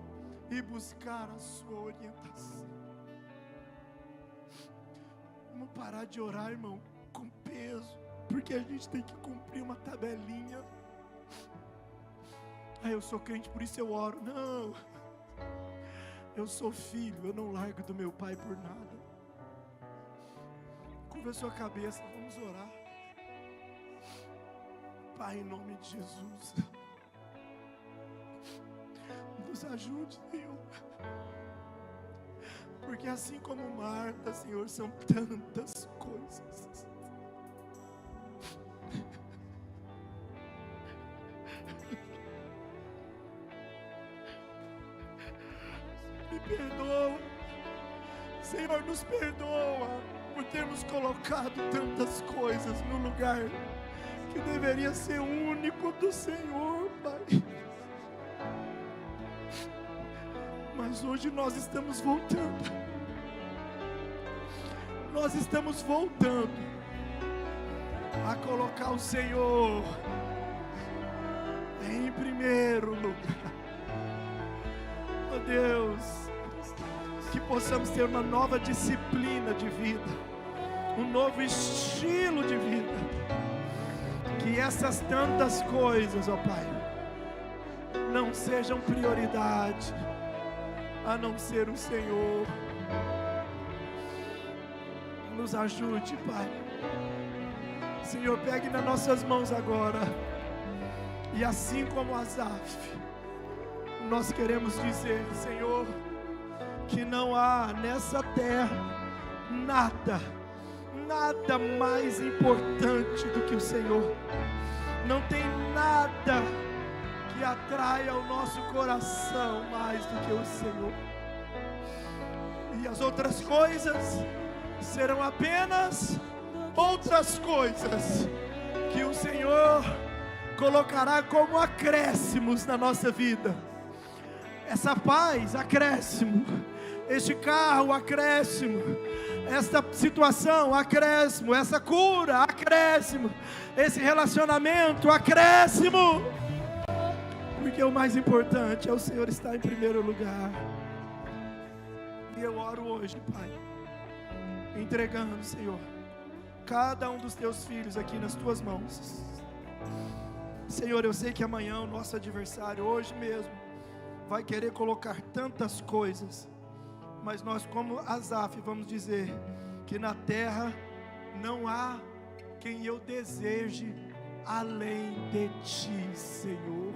e buscar a sua orientação. Vamos parar de orar, irmão, com peso, porque a gente tem que cumprir uma tabelinha. Eu sou crente, por isso eu oro. Não, eu sou filho, eu não largo do meu pai por nada. Curva a sua cabeça, vamos orar. Pai, em nome de Jesus, nos ajude, Senhor, porque assim como Marta, Senhor, são tantas coisas. Me perdoa, Senhor, nos perdoa por termos colocado tantas coisas no lugar que deveria ser único do Senhor, Pai. Mas hoje nós estamos voltando. Nós estamos voltando a colocar o Senhor em primeiro lugar. Oh Deus, que possamos ter uma nova disciplina de vida, um novo estilo de vida. Que essas tantas coisas, ó Pai, não sejam prioridade, a não ser o Senhor. Nos ajude, Pai. Senhor, pegue nas nossas mãos agora. E assim como Asaf, nós queremos dizer, Senhor, que não há nessa terra nada mais importante do que o Senhor. Não tem nada que atraia o nosso coração mais do que o Senhor. E as outras coisas serão apenas outras coisas que o Senhor colocará como acréscimos na nossa vida. Essa paz, acréscimo. Este carro, acréscimo. Esta situação, acréscimo. Essa cura, acréscimo. Esse relacionamento, acréscimo. Porque o mais importante é o Senhor estar em primeiro lugar. E eu oro hoje, Pai, entregando, Senhor, cada um dos teus filhos aqui nas tuas mãos. Senhor, eu sei que amanhã o nosso adversário, hoje mesmo, vai querer colocar tantas coisas, mas nós, como Asaf, vamos dizer que na terra não há quem eu deseje além de ti, Senhor.